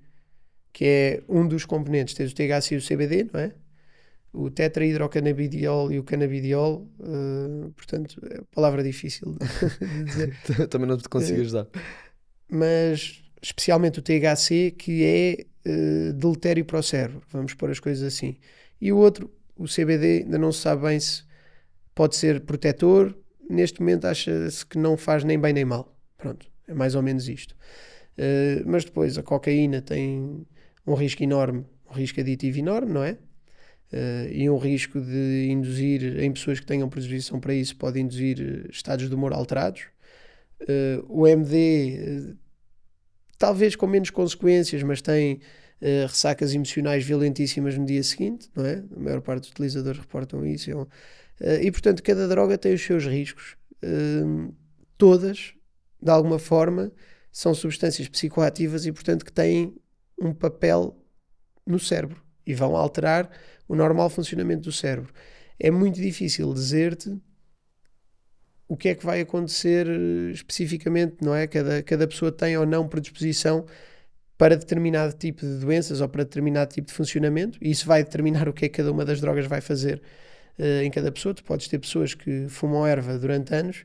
que é um dos componentes. Tens o THC e o CBD, não é? O tetrahidrocannabidiol e o cannabidiol, portanto, é uma palavra difícil de dizer. Também não te consigo ajudar. Mas especialmente o THC, que é deletério para o cérebro, vamos pôr as coisas assim. E o outro, o CBD, ainda não se sabe bem se pode ser protetor. Neste momento acha-se que não faz nem bem nem mal. Pronto, é mais ou menos isto. Mas depois a cocaína tem um risco enorme, um risco aditivo enorme, não é? E um risco de induzir, em pessoas que tenham predisposição para isso, pode induzir estados de humor alterados. O MD, talvez com menos consequências, mas tem ressacas emocionais violentíssimas no dia seguinte, não é? A maior parte dos utilizadores reportam isso. E portanto cada droga tem os seus riscos. Todas, de alguma forma, são substâncias psicoativas e portanto que têm um papel no cérebro e vão alterar o normal funcionamento do cérebro. É muito difícil dizer-te o que é que vai acontecer especificamente, não é? Cada pessoa tem ou não predisposição para determinado tipo de doenças ou para determinado tipo de funcionamento, e isso vai determinar o que é que cada uma das drogas vai fazer em cada pessoa. Tu podes ter pessoas que fumam erva durante anos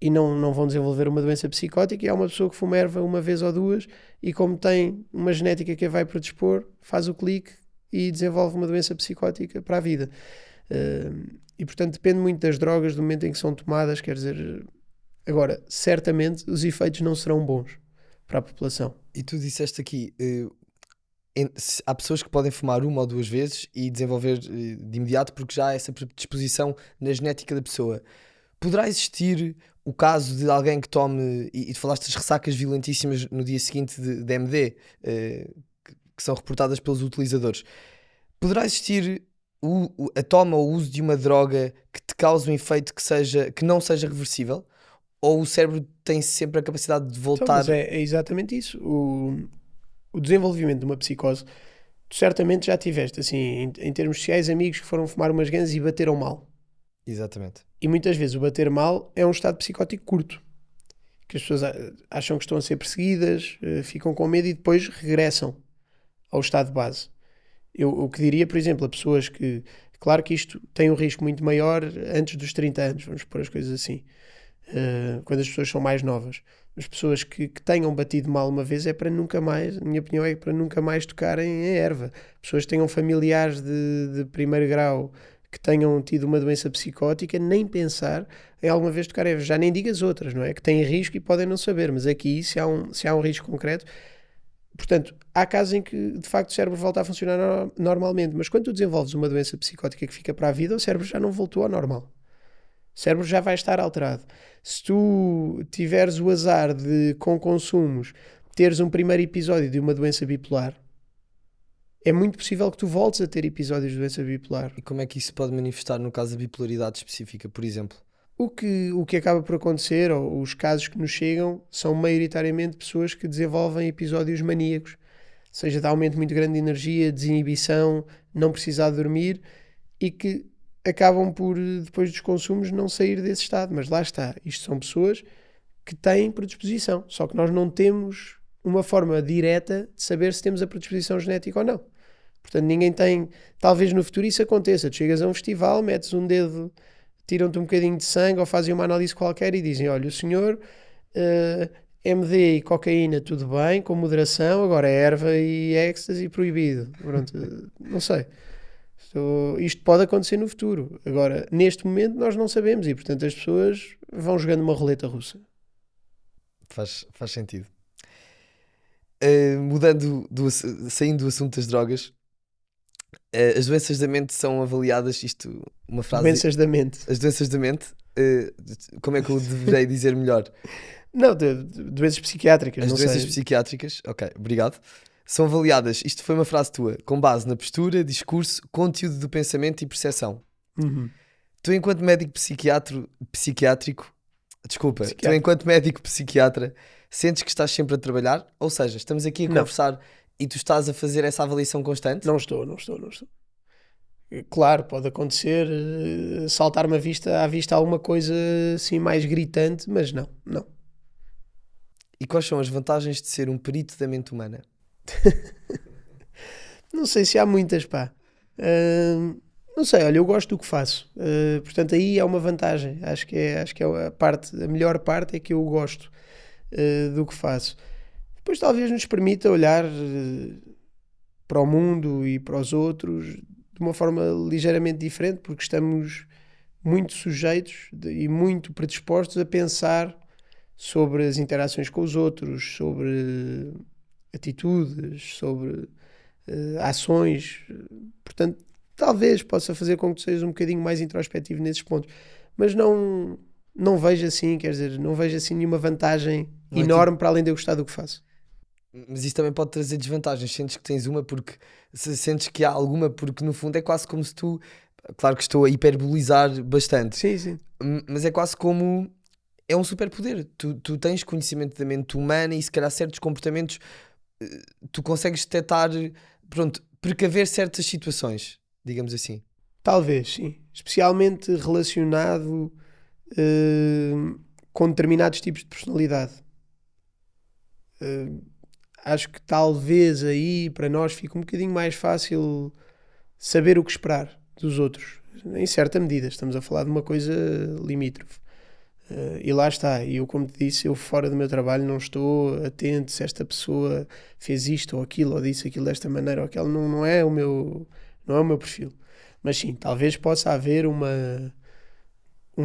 e não vão desenvolver uma doença psicótica, e há uma pessoa que fuma erva uma vez ou duas e, como tem uma genética que a vai predispor, faz o clique e desenvolve uma doença psicótica para a vida. E portanto depende muito das drogas, do momento em que são tomadas. Quer dizer, agora, certamente os efeitos não serão bons para a população. E tu disseste aqui, há pessoas que podem fumar uma ou duas vezes e desenvolver de imediato porque já há essa predisposição na genética da pessoa. Poderá existir o caso de alguém que tome, e tu falaste das ressacas violentíssimas no dia seguinte de MD, que são reportadas pelos utilizadores. Poderá existir a toma ou o uso de uma droga que te cause um efeito que não seja reversível? Ou o cérebro tem sempre a capacidade de Então, voltar? mas é exatamente isso. O desenvolvimento de uma psicose, tu certamente já tiveste, assim, em termos sociais, amigos que foram fumar umas ganzas e bateram mal. Exatamente. E muitas vezes o bater mal é um estado psicótico curto, que as pessoas acham que estão a ser perseguidas, ficam com medo e depois regressam ao estado base. Eu que diria, por exemplo, a pessoas que... Claro que isto tem um risco muito maior antes dos 30 anos, vamos pôr as coisas assim, quando as pessoas são mais novas. As pessoas que tenham batido mal uma vez é para nunca mais, a minha opinião é para nunca mais tocarem em erva. Pessoas que tenham familiares de primeiro grau que tenham tido uma doença psicótica, nem pensar em alguma vez tocar erva. Já nem digo as outras, não é? Que têm risco e podem não saber, mas aqui, se há um risco concreto... Portanto, há casos em que de facto o cérebro volta a funcionar normalmente, mas quando tu desenvolves uma doença psicótica que fica para a vida, o cérebro já não voltou ao normal. O cérebro já vai estar alterado. Se tu tiveres o azar de, com consumos, teres um primeiro episódio de uma doença bipolar, é muito possível que tu voltes a ter episódios de doença bipolar. E como é que isso pode manifestar no caso da bipolaridade específica, por exemplo? O que acaba por acontecer, ou os casos que nos chegam, são maioritariamente pessoas que desenvolvem episódios maníacos, seja de aumento muito grande de energia, desinibição, não precisar dormir, e que acabam por, depois dos consumos, não sair desse estado. Mas lá está, isto são pessoas que têm predisposição, só que nós não temos uma forma direta de saber se temos a predisposição genética ou não. Portanto, ninguém tem... Talvez no futuro isso aconteça. Tu chegas a um festival, metes um dedo, tiram-te um bocadinho de sangue ou fazem uma análise qualquer e dizem: olha, o senhor MD e cocaína tudo bem, com moderação, agora erva e êxtase proibido. Pronto, não sei. Isto pode acontecer no futuro. Agora, neste momento, nós não sabemos e, portanto, as pessoas vão jogando uma roleta russa. Faz sentido. Saindo do assunto das drogas, as doenças da mente são avaliadas, isto, uma frase... Doenças da mente. As doenças da mente, como é que eu deverei dizer melhor? Não, doenças psiquiátricas, As não doenças sei. psiquiátricas, ok, obrigado, são avaliadas, isto foi uma frase tua, com base na postura, discurso, conteúdo do pensamento e percepção. Uhum. Tu, enquanto médico tu, enquanto médico psiquiatra, sentes que estás sempre a trabalhar? Ou seja, estamos aqui a Não. conversar e tu estás a fazer essa avaliação constante? Não estou. Claro, pode acontecer, saltar-me à vista alguma coisa assim mais gritante, mas não. E quais são as vantagens de ser um perito da mente humana? Não sei se há muitas, pá. Não sei, olha, eu gosto do que faço. Portanto, aí é uma vantagem. Acho que é a melhor parte é que eu gosto do que faço. Depois talvez nos permita olhar para o mundo e para os outros de uma forma ligeiramente diferente, porque estamos muito sujeitos e muito predispostos a pensar sobre as interações com os outros, sobre atitudes, sobre ações. Portanto, talvez possa fazer com que tu sejas um bocadinho mais introspectivo nesses pontos, mas não vejo assim, quer dizer, não vejo assim nenhuma vantagem Não é enorme para além de eu gostar do que faço. Mas isso também pode trazer desvantagens. Sentes que tens uma porque... Sentes que há alguma porque no fundo é quase como se tu... Claro que estou a hiperbolizar bastante. Sim. Mas é quase como... É um superpoder. Tu tens conhecimento da mente humana e se calhar certos comportamentos tu consegues detectar, pronto, precaver certas situações, digamos assim. Talvez, sim. Especialmente relacionado com determinados tipos de personalidade. Acho que talvez aí para nós fique um bocadinho mais fácil saber o que esperar dos outros. Em certa medida, estamos a falar de uma coisa limítrofe. E lá está, eu como te disse, eu fora do meu trabalho não estou atento se esta pessoa fez isto ou aquilo, ou disse aquilo desta maneira ou aquela, não é o meu perfil. Mas sim, talvez possa haver um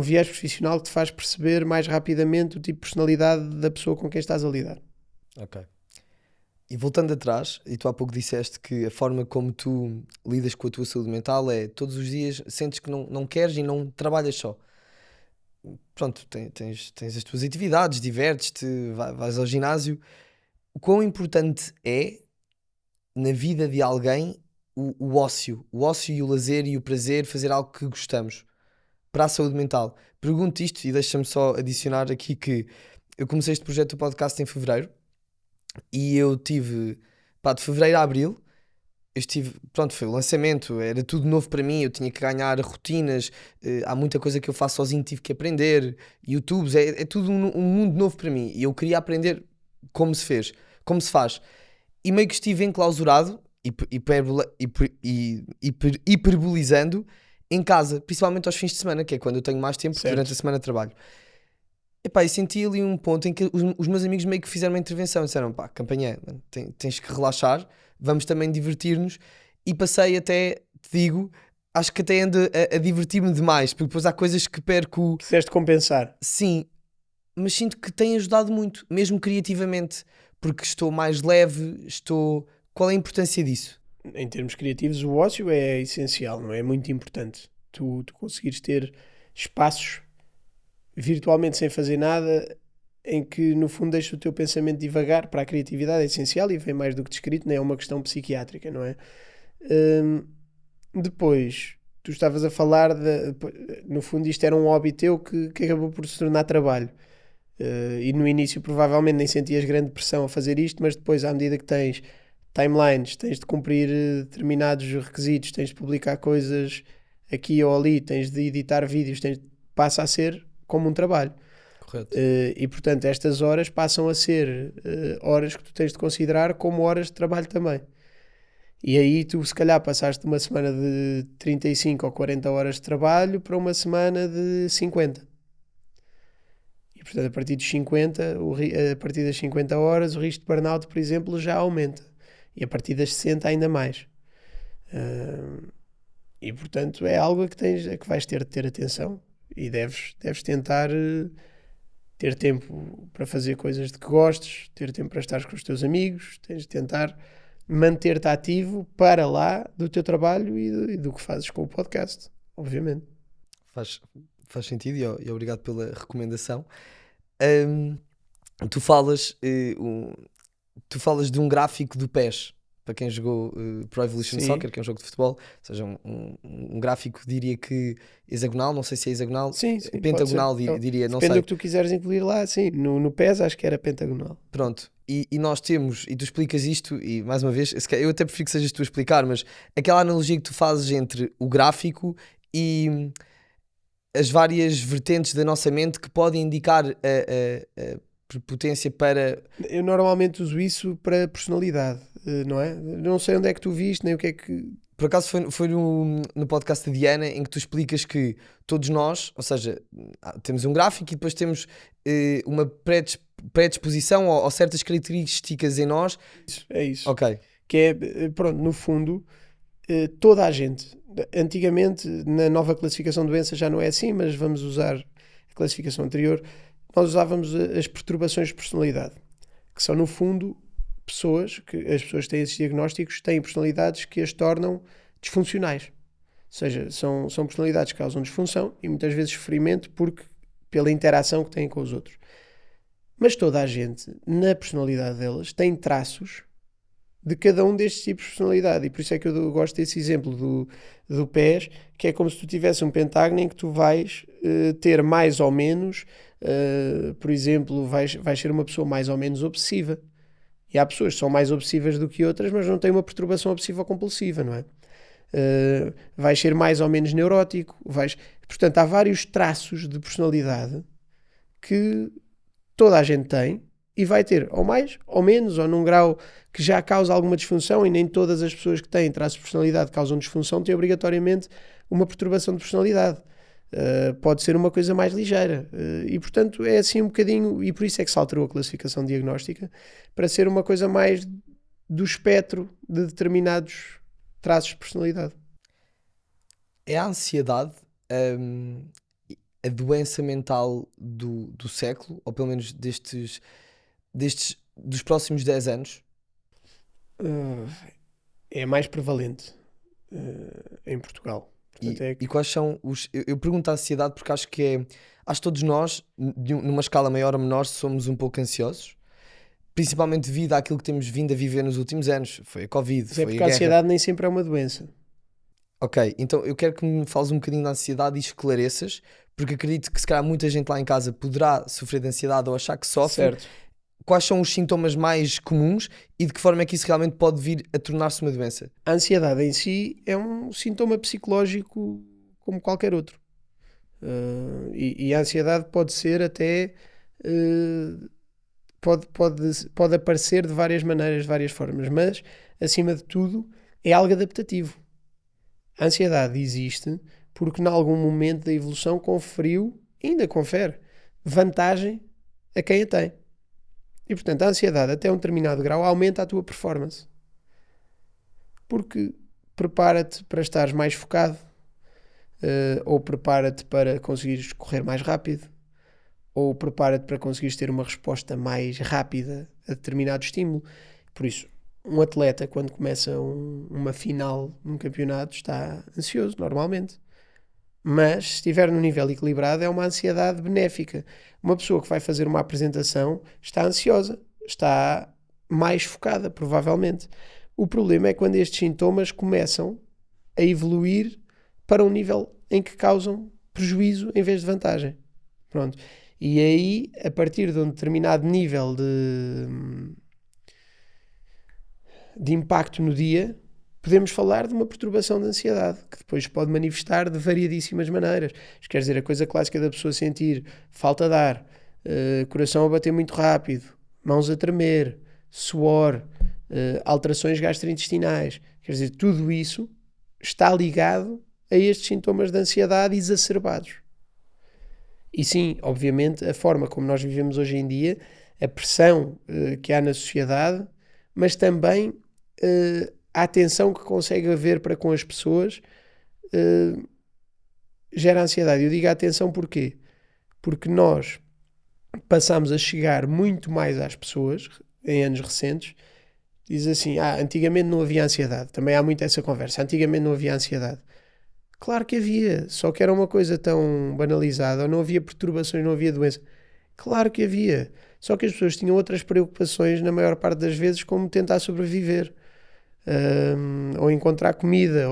viés profissional que te faz perceber mais rapidamente o tipo de personalidade da pessoa com quem estás a lidar. Ok. E voltando atrás, e tu há pouco disseste que a forma como tu lidas com a tua saúde mental é todos os dias sentes que não queres e não trabalhas só. Pronto, tens as tuas atividades, divertes-te, vais ao ginásio. O quão importante é na vida de alguém o ócio e o lazer e o prazer, fazer algo que gostamos para a saúde mental? Pergunto isto e deixa-me só adicionar aqui que eu comecei este projeto do podcast em fevereiro e eu tive, de fevereiro a abril, eu estive, pronto, foi o lançamento, era tudo novo para mim, eu tinha que ganhar rotinas, há muita coisa que eu faço sozinho, tive que aprender, YouTubes, é tudo um mundo novo para mim e eu queria aprender como se faz. E meio que estive enclausurado, hiperbolizando, em casa, principalmente aos fins de semana, que é quando eu tenho mais tempo, porque Certo. durante a semana trabalho. Epá, e senti ali um ponto em que os meus amigos meio que fizeram uma intervenção, disseram, pá, Campanhã, tens que relaxar, vamos também divertir-nos, e passei até, te digo, acho que até ando a divertir-me demais, porque depois há coisas que perco, Quiseste compensar. sim, mas sinto que tem ajudado muito, mesmo criativamente, porque estou mais leve, Qual é a importância disso? Em termos criativos, o ócio é essencial, não é? É muito importante. Tu conseguires ter espaços virtualmente sem fazer nada em que no fundo deixa o teu pensamento divagar. Para a criatividade é essencial e vem mais do que descrito, não é uma questão psiquiátrica, não é? Depois, tu estavas a falar no fundo isto era um hobby teu que acabou por se tornar trabalho. E no início provavelmente nem sentias grande pressão a fazer isto, mas depois à medida que tens timelines, tens de cumprir determinados requisitos, tens de publicar coisas aqui ou ali, tens de editar vídeos, passa a ser como um trabalho. Correto. E portanto estas horas passam a ser horas que tu tens de considerar como horas de trabalho também. E aí tu se calhar passaste uma semana de 35 ou 40 horas de trabalho para uma semana de 50. E portanto a partir dos 50, a partir das 50 horas o risco de burnout, por exemplo, já aumenta. E a partir das 60 ainda mais. E portanto é algo a que vais ter de ter atenção e deves tentar ter tempo para fazer coisas de que gostes, ter tempo para estar com os teus amigos, tens de tentar manter-te ativo para lá do teu trabalho e do que fazes com o podcast, obviamente. Faz sentido e obrigado pela recomendação. Tu falas de um gráfico do PES, para quem jogou Pro Evolution Sim. Soccer, que é um jogo de futebol, ou seja, um gráfico, diria que hexagonal, não sei se é hexagonal, Sim, pentagonal, pode ser. diria, não Depende sei. do que tu quiseres incluir lá, sim. No PES acho que era pentagonal. Pronto, e nós temos, e tu explicas isto, e mais uma vez, eu até prefiro que sejas tu a explicar, mas aquela analogia que tu fazes entre o gráfico e as várias vertentes da nossa mente que podem indicar a prepotência para... Eu normalmente uso isso para personalidade, não é? Não sei onde é que tu viste, nem o que é que... Por acaso foi no podcast da Diana em que tu explicas que todos nós, ou seja, temos um gráfico e depois temos uma predisposição ou certas características em nós. É isso. Ok. Que é, pronto, no fundo, toda a gente, antigamente na nova classificação de doenças já não é assim, mas vamos usar a classificação anterior, nós usávamos as perturbações de personalidade, que são no fundo pessoas, que as pessoas que têm esses diagnósticos têm personalidades que as tornam disfuncionais, ou seja, são personalidades que causam disfunção e muitas vezes sofrimento pela interação que têm com os outros. Mas toda a gente, na personalidade delas, tem traços de cada um destes tipos de personalidade, e por isso é que eu gosto desse exemplo do PES, que é como se tu tivesse um pentágono em que tu vais ter mais ou menos, por exemplo, vais ser uma pessoa mais ou menos obsessiva, e há pessoas que são mais obsessivas do que outras, mas não têm uma perturbação obsessiva ou compulsiva, não é? Vais ser mais ou menos neurótico, portanto há vários traços de personalidade que toda a gente tem, e vai ter ou mais ou menos, ou num grau que já causa alguma disfunção, e nem todas as pessoas que têm traços de personalidade que causam disfunção têm obrigatoriamente uma perturbação de personalidade. Pode ser uma coisa mais ligeira. E portanto é assim um bocadinho, e por isso é que se alterou a classificação diagnóstica, para ser uma coisa mais do espectro de determinados traços de personalidade. É a ansiedade a doença mental do século, ou pelo menos dos próximos 10 anos? É mais prevalente em Portugal. Portanto, E quais são os... Eu pergunto a ansiedade porque acho que todos nós, numa escala maior ou menor, somos um pouco ansiosos, principalmente devido àquilo que temos vindo a viver nos últimos anos. Foi a Covid, foi a porque guerra. a ansiedade nem sempre é uma doença. Ok, então eu quero que me fales um bocadinho da ansiedade e esclareças, porque acredito que se calhar muita gente lá em casa poderá sofrer de ansiedade ou achar que sofre. Certo. Quais são os sintomas mais comuns e de que forma é que isso realmente pode vir a tornar-se uma doença? A ansiedade em si é um sintoma psicológico como qualquer outro. E a ansiedade pode ser até... pode aparecer de várias maneiras, de várias formas, mas, acima de tudo, é algo adaptativo. A ansiedade existe porque, em algum momento da evolução, conferiu, ainda confere, vantagem a quem a tem. E, portanto, a ansiedade, até um determinado grau, aumenta a tua performance. Porque prepara-te para estares mais focado, ou prepara-te para conseguires correr mais rápido, ou prepara-te para conseguires ter uma resposta mais rápida a determinado estímulo. Por isso, um atleta, quando começa uma final num campeonato, está ansioso, normalmente. Mas, se estiver num nível equilibrado, é uma ansiedade benéfica. Uma pessoa que vai fazer uma apresentação está ansiosa, está mais focada, provavelmente. O problema é quando estes sintomas começam a evoluir para um nível em que causam prejuízo em vez de vantagem. Pronto. E aí, a partir de um determinado nível de impacto no dia, podemos falar de uma perturbação de ansiedade, que depois pode manifestar de variadíssimas maneiras. Isto quer dizer, a coisa clássica da pessoa sentir falta de ar, coração a bater muito rápido, mãos a tremer, suor, alterações gastrointestinais. Quer dizer, tudo isso está ligado a estes sintomas de ansiedade exacerbados. E sim, obviamente, a forma como nós vivemos hoje em dia, a pressão que há na sociedade, mas também a atenção que consegue haver para com as pessoas, gera ansiedade. Eu digo atenção porquê? Porque nós passamos a chegar muito mais às pessoas em anos recentes. Diz assim, antigamente não havia ansiedade. Também há muito essa conversa. Antigamente não havia ansiedade. Claro que havia, só que era uma coisa tão banalizada, ou não havia perturbações, não havia doença. Claro que havia, só que as pessoas tinham outras preocupações na maior parte das vezes, como tentar sobreviver, ou encontrar comida,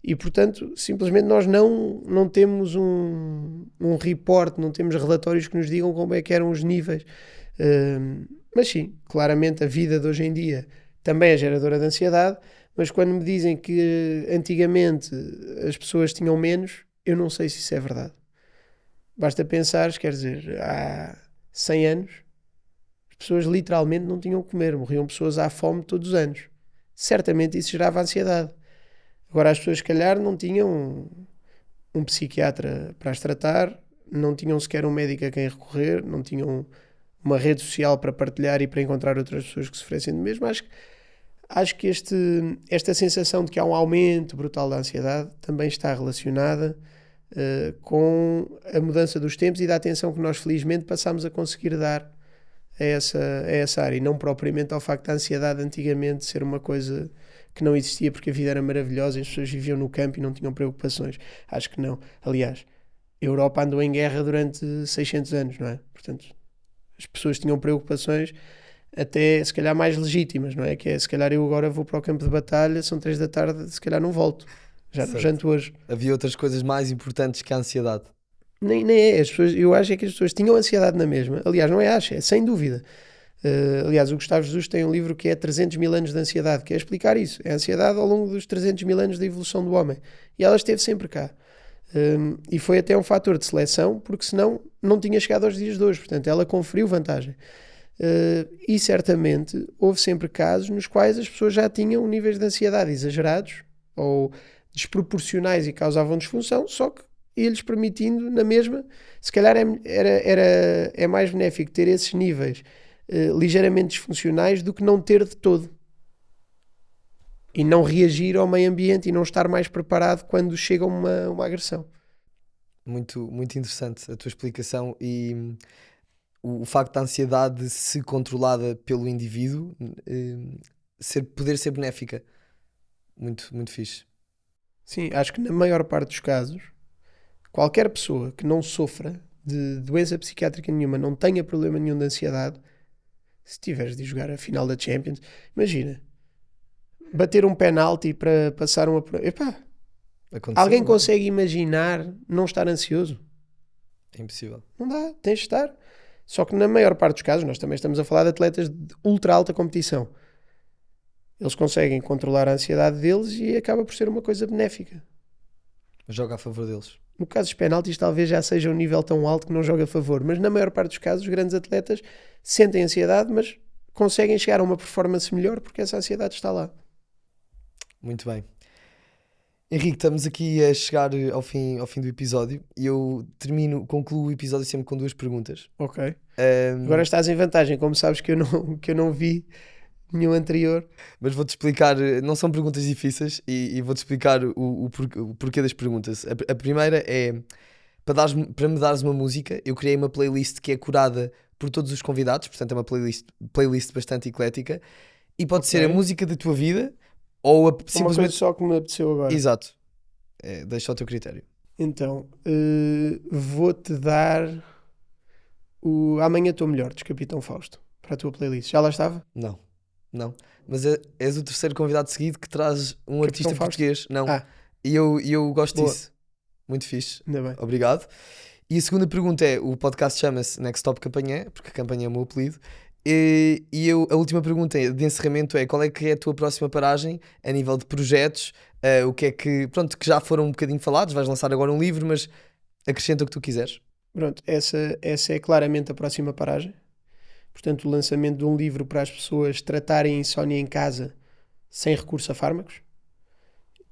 e portanto, simplesmente nós não temos um report, não temos relatórios que nos digam como é que eram os níveis. Mas sim, claramente a vida de hoje em dia também é geradora de ansiedade, mas quando me dizem que antigamente as pessoas tinham menos, eu não sei se isso é verdade. Basta pensar, quer dizer, há 100 anos, as pessoas literalmente não tinham que comer, morriam pessoas à fome todos os anos. Certamente isso gerava ansiedade. Agora as pessoas, se calhar, não tinham um psiquiatra para as tratar, não tinham sequer um médico a quem recorrer, não tinham uma rede social para partilhar e para encontrar outras pessoas que sofressem do mesmo. Acho que esta sensação de que há um aumento brutal da ansiedade também está relacionada com a mudança dos tempos e da atenção que nós felizmente passamos a conseguir dar a essa área, e não propriamente ao facto da ansiedade antigamente ser uma coisa que não existia porque a vida era maravilhosa e as pessoas viviam no campo e não tinham preocupações. Acho que não. Aliás, a Europa andou em guerra durante 600 anos, não é? Portanto, as pessoas tinham preocupações até se calhar mais legítimas, não é? Que é, se calhar eu agora vou para o campo de batalha, são 3 da tarde, se calhar não volto. Já não janto hoje. Havia outras coisas mais importantes que a ansiedade. Nem é. Eu acho que as pessoas tinham ansiedade na mesma. Aliás, não é acho, é sem dúvida. Aliás, o Gustavo Jesus tem um livro que é 300 mil anos de ansiedade, que é explicar isso. É a ansiedade ao longo dos 300 mil anos da evolução do homem. E ela esteve sempre cá. E foi até um fator de seleção, porque senão não tinha chegado aos dias de hoje. Portanto, ela conferiu vantagem. E certamente houve sempre casos nos quais as pessoas já tinham níveis de ansiedade exagerados ou desproporcionais e causavam disfunção, só que ia-lhes permitindo na mesma, se calhar é mais benéfico ter esses níveis ligeiramente disfuncionais do que não ter de todo e não reagir ao meio ambiente e não estar mais preparado quando chega uma agressão. Muito, muito interessante a tua explicação e o facto da ansiedade, se controlada pelo indivíduo, poder ser benéfica. Muito, muito fixe. Sim, acho que na maior parte dos casos, qualquer pessoa que não sofra de doença psiquiátrica nenhuma, não tenha problema nenhum de ansiedade, se tiveres de jogar a final da Champions, imagina, bater um penalti para passar uma... Epá, alguém consegue imaginar não estar ansioso? É impossível. Não dá, tens de estar. Só que na maior parte dos casos, nós também estamos a falar de atletas de ultra alta competição. Eles conseguem controlar a ansiedade deles e acaba por ser uma coisa benéfica. Joga a favor deles. No caso dos penaltis talvez já seja um nível tão alto que não joga a favor, mas na maior parte dos casos os grandes atletas sentem ansiedade, mas conseguem chegar a uma performance melhor porque essa ansiedade está lá. Muito bem. Henrique, estamos aqui a chegar ao fim do episódio e eu concluo o episódio sempre com 2 perguntas. Ok. Agora estás em vantagem, como sabes que eu não vi nenhum anterior. Mas vou-te explicar, não são perguntas difíceis e vou-te explicar o porquê das perguntas. A primeira é, para me dares uma música, eu criei uma playlist que é curada por todos os convidados, portanto é uma playlist bastante eclética e pode ser a música da tua vida ou simplesmente... Uma coisa só que me apeteceu agora. Exato. Deixa ao teu critério. Então, vou-te dar o Amanhã Estou Melhor, dos Capitão Fausto, para a tua playlist. Já lá estava? Não. Mas és o terceiro convidado seguido que traz um artista português. Não. E eu gosto disso. Muito fixe. Ainda bem. Obrigado. E a segunda pergunta é, o podcast chama-se Next Stop Campanhã, porque a campanha é o meu apelido. A última pergunta de encerramento é, qual é que é a tua próxima paragem a nível de projetos? O que é que, pronto, que já foram um bocadinho falados, vais lançar agora um livro, mas acrescenta o que tu quiseres. Pronto, essa é claramente a próxima paragem. Portanto, o lançamento de um livro para as pessoas tratarem a insónia em casa sem recurso a fármacos.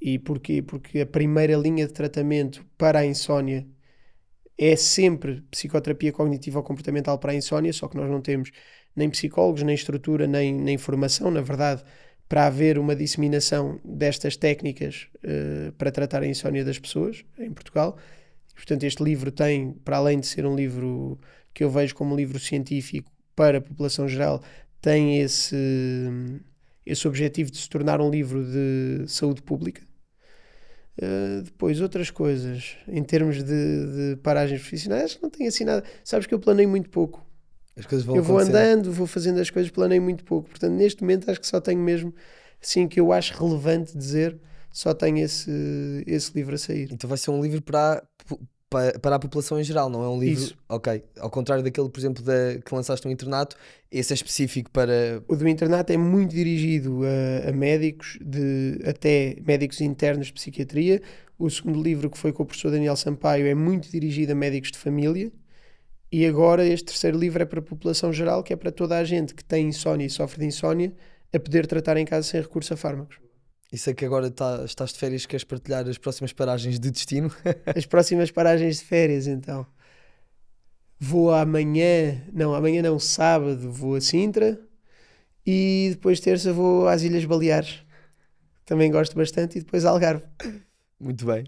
E porquê? Porque a primeira linha de tratamento para a insónia é sempre psicoterapia cognitiva ou comportamental para a insónia, só que nós não temos nem psicólogos, nem estrutura, nem formação, na verdade, para haver uma disseminação destas técnicas para tratar a insónia das pessoas em Portugal. Portanto, este livro tem, para além de ser um livro que eu vejo como um livro científico para a população geral, tem esse objetivo de se tornar um livro de saúde pública. Depois, outras coisas, em termos de paragens profissionais, acho que não tenho assim nada. Sabes que eu planeio muito pouco. As coisas vão Eu vou acontecendo. andando, vou fazendo as coisas, planeio muito pouco. Portanto, neste momento, acho que só tenho mesmo, assim, que eu acho relevante dizer, só tenho esse livro a sair. Então vai ser um livro para a população em geral, não é um livro... Isso. Ok, ao contrário daquele, por exemplo, que lançaste no internato, esse é específico para... O do internato é muito dirigido a médicos, até médicos internos de psiquiatria. O segundo livro, que foi com o professor Daniel Sampaio, é muito dirigido a médicos de família. E agora este terceiro livro é para a população geral, que é para toda a gente que tem insónia e sofre de insónia, a poder tratar em casa sem recurso a fármacos. Isso é que agora estás de férias, queres partilhar as próximas paragens de destino? As próximas paragens de férias, então. Vou amanhã não, sábado vou a Sintra e depois terça vou às Ilhas Baleares. Também gosto bastante, e depois Algarve. Muito bem.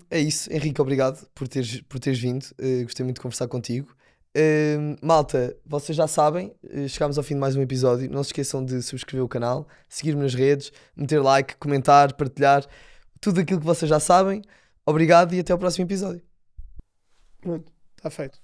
É isso, Henrique, obrigado por teres vindo. Gostei muito de conversar contigo. Malta, vocês já sabem, chegámos ao fim de mais um episódio. Não se esqueçam de subscrever o canal, seguir-me nas redes, meter like, comentar, partilhar, tudo aquilo que vocês já sabem. Obrigado e até ao próximo episódio. Pronto, está feito.